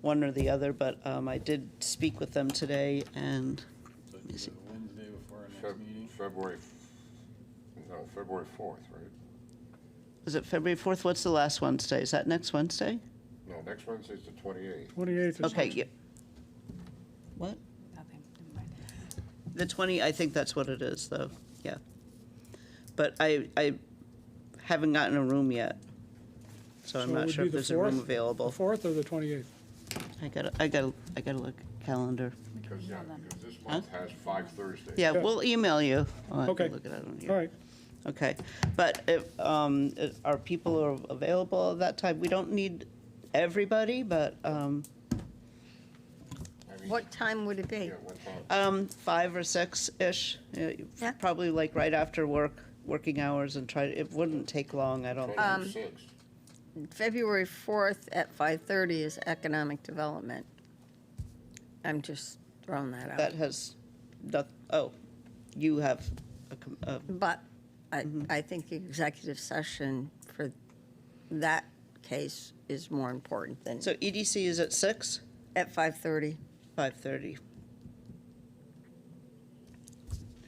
one or the other, but I did speak with them today, and let me see. Wednesday before our next meeting. February 4th, right? Is it February 4th? What's the last Wednesday? Is that next Wednesday? No, next Wednesday's the 28th. 28th is Okay, next. yeah. What? Nothing. Never mind. The 20, I think that's what it is, though, yeah. But I haven't gotten a room yet, so I'm So it not would sure be if the there's a room 4th? available. The 4th or the 28th? I gotta look at calendar. Because this month has 5 Thursdays. Yeah, we'll email you. I'll have to Okay. look at it on here. All right. Okay, but if, our people are available at that time, we don't need everybody, but, What time would it be? 5 or 6-ish, Yeah. probably like right after working hours, and it wouldn't take long, I don't think. February 4th at 5:30 is economic development. I'm just throwing that out. That has, oh, you have But I think the executive session for that case is more important than. So EDC is at 6? At 5:30. 5:30.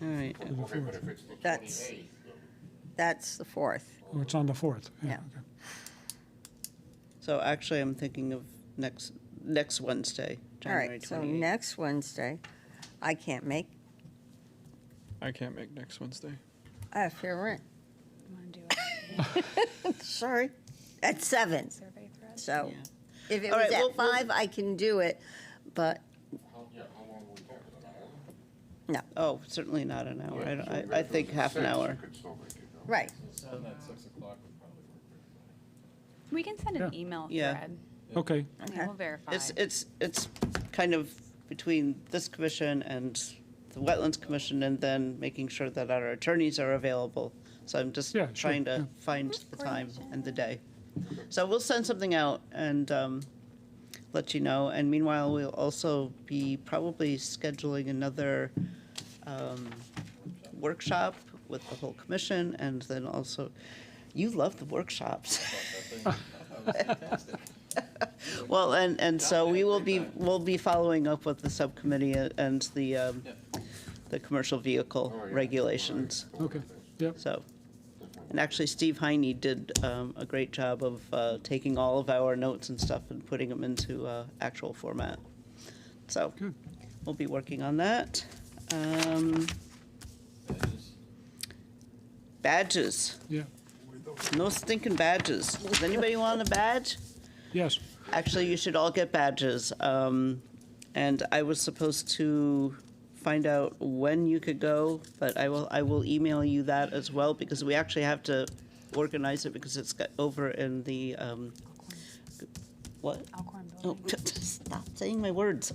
All right. That's the 4th. Oh, it's on the 4th. Yeah. Okay. So actually, I'm thinking of next Wednesday, All January right, so 28th. next Wednesday, I can't make, I can't make next Wednesday. I have fair rent. Want to do it? Sorry, at 7. Survey thread? So if it All was right, at 5, I can do it, but no, Oh, certainly not an hour. I think half an hour. right. We can send an email Yeah. thread. Okay. And we'll verify. It's kind of between this commission and the Wetlands Commission, and then making sure that our attorneys are available. So I'm just Yeah, sure, trying to yeah. find the time and the day. So we'll send something out and let you know. And meanwhile, we'll also be probably scheduling another workshop with the whole commission, and then also, you love the workshops. Well, and so we'll be following up with the subcommittee and the commercial vehicle regulations. Okay. Yep. So, and actually, Steve Heine did a great job of taking all of our notes and stuff and putting them into actual format. So, we'll be working on that. Badges. Yeah. No stinking badges. Does anybody want a badge? Yes. Actually, you should all get badges. And I was supposed to find out when you could go, but I will email you that as well, because we actually have to organize it because it's got over in the, what? Alcorn Oh, building. stop saying my words.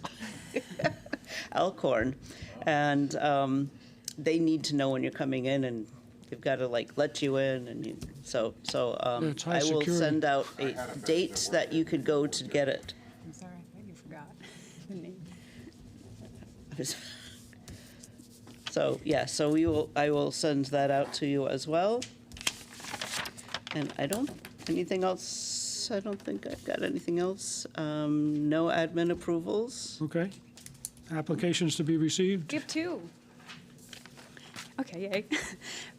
Alcorn. And they need to know when you're coming in, and they've got to like let you in, and so Yeah, it's high I will security. send out a date that you could go to get it. I'm sorry, you forgot the name. So, yeah, so I will send that out to you as well. And anything else? I don't think I've got anything else. No admin approvals. Okay. Applications to be received? We have 2. Okay, yay.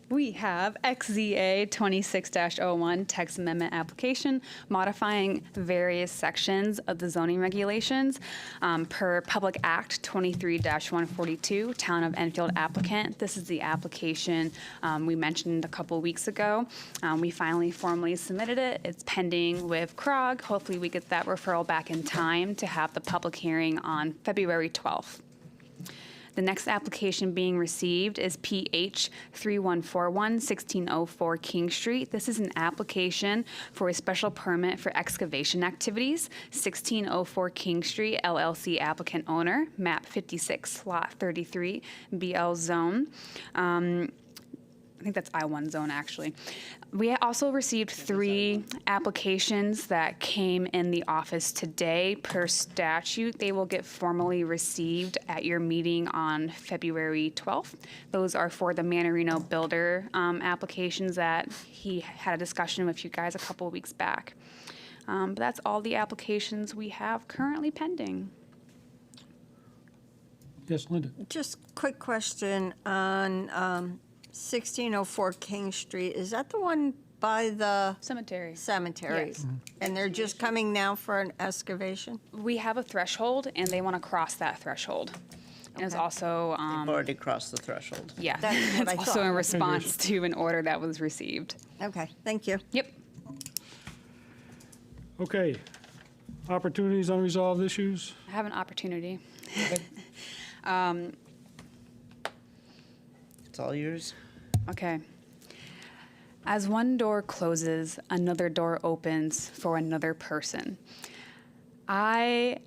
We have XZA 26-01 text amendment application modifying various sections of the zoning regulations per Public Act 23-142, Town of Enfield applicant. This is the application we mentioned a couple weeks ago. We finally formally submitted it. It's pending with CROG. Hopefully we get that referral back in time to have the public hearing on February 12th. The next application being received is PH 3141 1604 King Street. This is an application for a special permit for excavation activities. 1604 King Street, LLC applicant owner, map 56, lot 33, BL zone. I think that's I-1 zone, actually. We also received 3 applications that came in the office today. Per statute, they will get formally received at your meeting on February 12th. Those are for the Manorino Builder applications that he had a discussion with you guys a couple of weeks back. But that's all the applications we have currently pending. Yes, Linda. Just quick question on 1604 King Street. Is that the one by the cemetery? Cemetery. Yes. And they're just coming now for an excavation? We have a threshold, and they want to cross that threshold. And it's also They've already crossed the threshold. yeah, That's what it's I also thought. in response to an order that was received. Okay, thank you. Yep. Okay. Opportunities, unresolved issues? I have an opportunity. It's all yours. Okay. As one door closes, another door opens for another person. I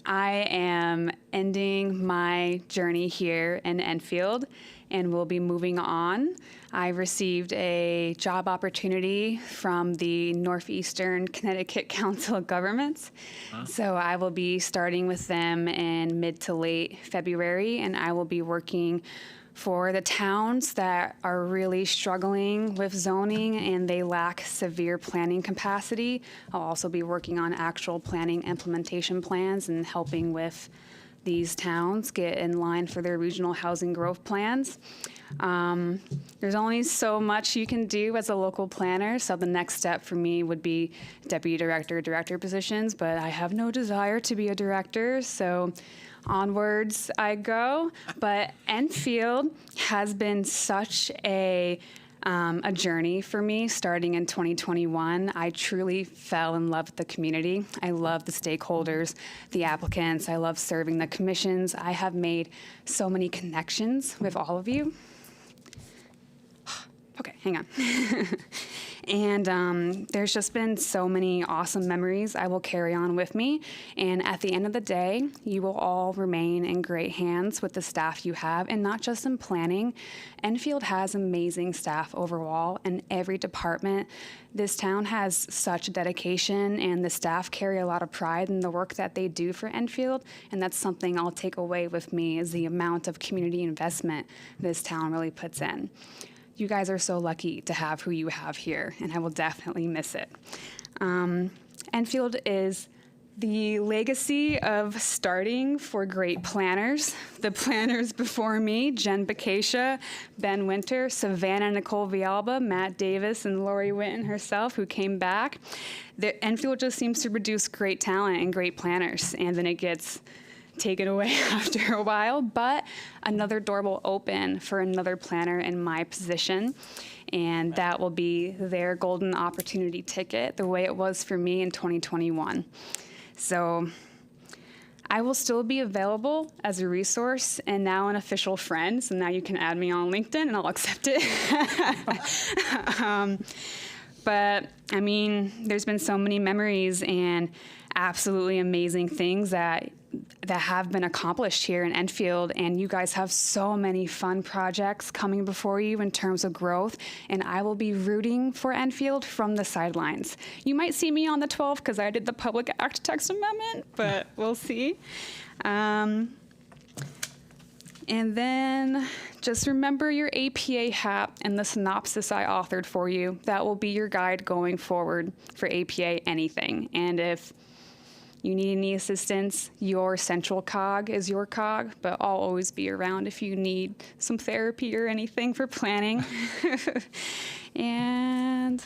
I am ending my journey here in Enfield and will be moving on. I received a job opportunity from the Northeastern Connecticut Council of Governments. So I will be starting with them in mid to late February, and I will be working for the towns that are really struggling with zoning and they lack severe planning capacity. I'll also be working on actual planning implementation plans and helping with these towns get in line for their regional housing growth plans. There's only so much you can do as a local planner, so the next step for me would be deputy director positions, but I have no desire to be a director, so onwards I go. But Enfield has been such a journey for me starting in 2021. I truly fell in love with the community. I love the stakeholders, the applicants. I love serving the commissions. I have made so many connections with all of you. Okay, hang on. And there's just been so many awesome memories I will carry on with me. And at the end of the day, you will all remain in great hands with the staff you have, and not just in planning. Enfield has amazing staff overall in every department. This town has such dedication, and the staff carry a lot of pride in the work that they do for Enfield, and that's something I'll take away with me is the amount of community investment this town really puts in. You guys are so lucky to have who you have here, and I will definitely miss it. Enfield is the legacy of starting for great planners. The planners before me, Jen Bacacia, Ben Winter, Savannah Nicole Vialba, Matt Davis, and Lori Winton herself, who came back. Enfield just seems to produce great talent and great planners, and then it gets taken away after a while, but another door will open for another planner in my position, and that will be their golden opportunity ticket, the way it was for me in 2021. So I will still be available as a resource and now an official friend, so now you can add me on LinkedIn and I'll accept it. But I mean, there's been so many memories and absolutely amazing things that have been accomplished here in Enfield, and you guys have so many fun projects coming before you in terms of growth, and I will be rooting for Enfield from the sidelines. You might see me on the 12th because I did the Public Act text amendment, but we'll see. And then just remember your APA hat and the synopsis I authored for you. That will be your guide going forward for APA anything. And if you need any assistance, your central cog is your cog, but I'll always be around if you need some therapy or anything for planning. And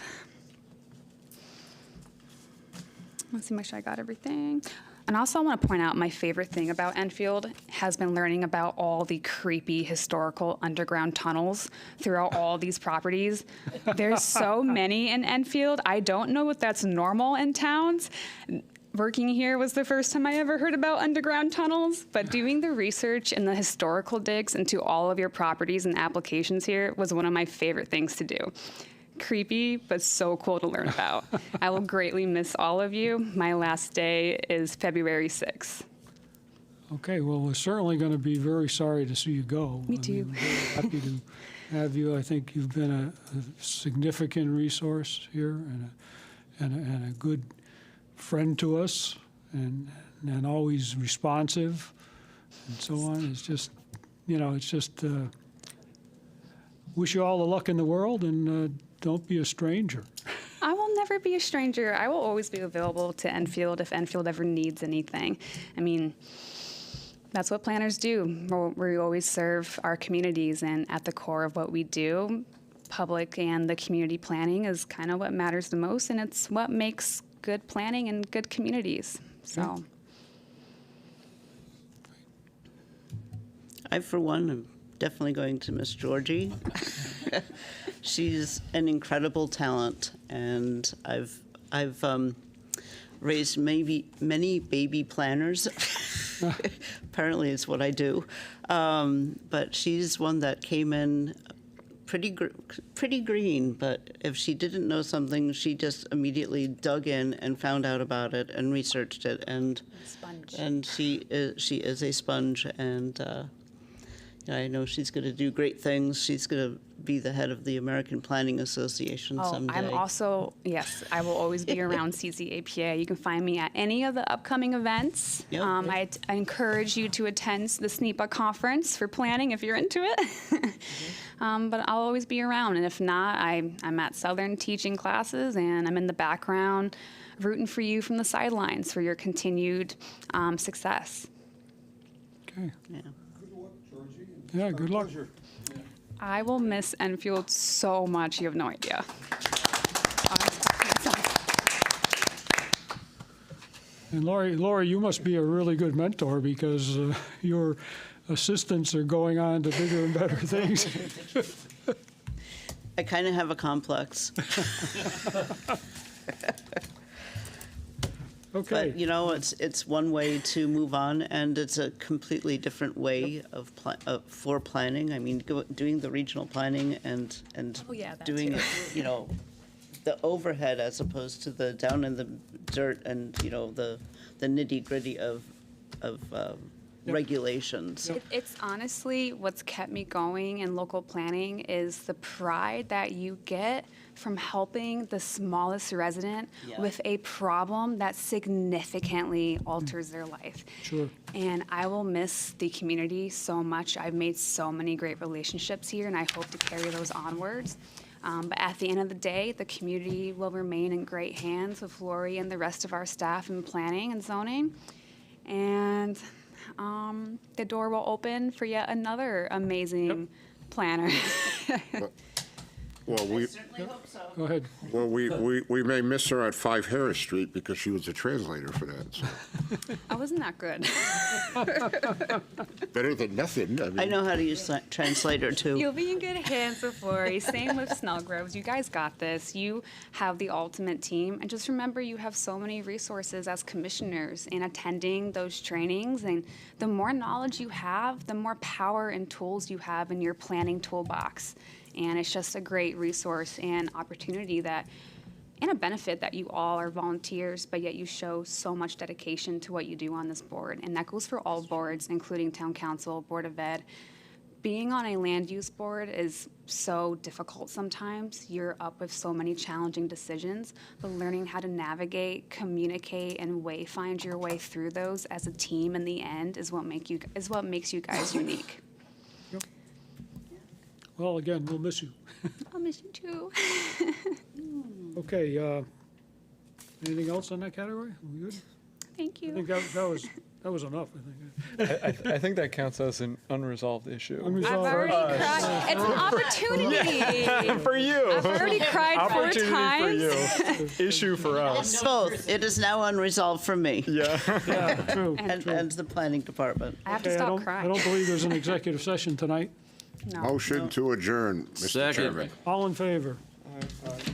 let's see, make sure I got everything. And also I want to point out my favorite thing about Enfield has been learning about all the creepy historical underground tunnels throughout all these properties. There's so many in Enfield. I don't know if that's normal in towns. Working here was the first time I ever heard about underground tunnels, but doing the research and the historical digs into all of your properties and applications here was one of my favorite things to do. Creepy, but so cool to learn about. I will greatly miss all of you. My last day is February 6th. Okay, well, we're certainly going to be very sorry to see you go. Me too. We're very happy to have you. I think you've been a significant resource here and a good friend to us and always responsive and so on. It's just, wish you all the luck in the world and don't be a stranger. I will never be a stranger. I will always be available to Enfield if Enfield ever needs anything. I mean, that's what planners do. We always serve our communities, and at the core of what we do, public and the community planning is kind of what matters the most, and it's what makes good planning and good communities. So, I, for one, am definitely going to miss Georgie. She's an incredible talent, and I've raised many baby planners. Apparently, it's what I do. But she's one that came in pretty green, but if she didn't know something, she just immediately dug in and found out about it and researched it, and Sponge. and she is a sponge, and I know she's going to do great things. She's going to be the head of the American Planning Association someday. I'm also, yes, I will always be around CCAPA. You can find me at any of the upcoming events. Yep. I encourage you to attend the SNEPA conference for planning if you're into it. But I'll always be around, and if not, I'm at Southern teaching classes, and I'm in the background rooting for you from the sidelines for your continued success. Okay. Yeah. Yeah, good luck. I will miss Enfield so much, you have no idea. And Lori, you must be a really good mentor because your assistants are going on to bigger and better things. I kind of have a complex. Okay. But, you know, it's one way to move on, and it's a completely different way for planning. I mean, doing the regional planning and Oh, yeah, that doing too. it, you know, the overhead as opposed to the down in the dirt and, you know, the nitty-gritty of regulations. It's honestly what's kept me going in local planning is the pride that you get from helping the smallest resident with a problem that significantly alters their life. Sure. And I will miss the community so much. I've made so many great relationships here, and I hope to carry those onwards. But at the end of the day, the community will remain in great hands with Lori and the rest of our staff in planning and zoning. And the door will open for yet another amazing planner. Well, we, Certainly hope so. Go ahead. well, we may miss her at 5 Harris Street because she was a translator for that. So. I wasn't that good. Better than nothing. I mean, I know how to use translator, too. You'll be in good hands with Lori. Same with Snellgroves. You guys got this. You have the ultimate team. And just remember, you have so many resources as commissioners in attending those trainings. And the more knowledge you have, the more power and tools you have in your planning toolbox. And it's just a great resource and opportunity that, and a benefit that you all are volunteers, but yet you show so much dedication to what you do on this board. And that goes for all boards, including Town Council, Board of Ed. Being on a land use board is so difficult sometimes. You're up with so many challenging decisions, but learning how to navigate, communicate, and find your way through those as a team in the end is what makes you guys unique. Well, again, we'll miss you. I'll miss you too. Okay, anything else on that category? We good? Thank I you. think that was enough, I think. I think that counts as an unresolved issue. Unresolved, I've already right? cried. It's an opportunity. For you. I've already cried 4 Opportunity times. for you. Issue for us. Both. It is now unresolved for me Yeah. Yeah, true. and the planning department. I have to Okay, stop I crying. don't believe there's an executive session tonight. No. Motion to adjourn, Mr. Second. Chairman. All in favor?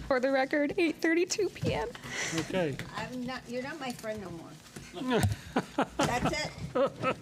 For the record, 8:32 p.m. Okay. You're not my friend no more. That's it.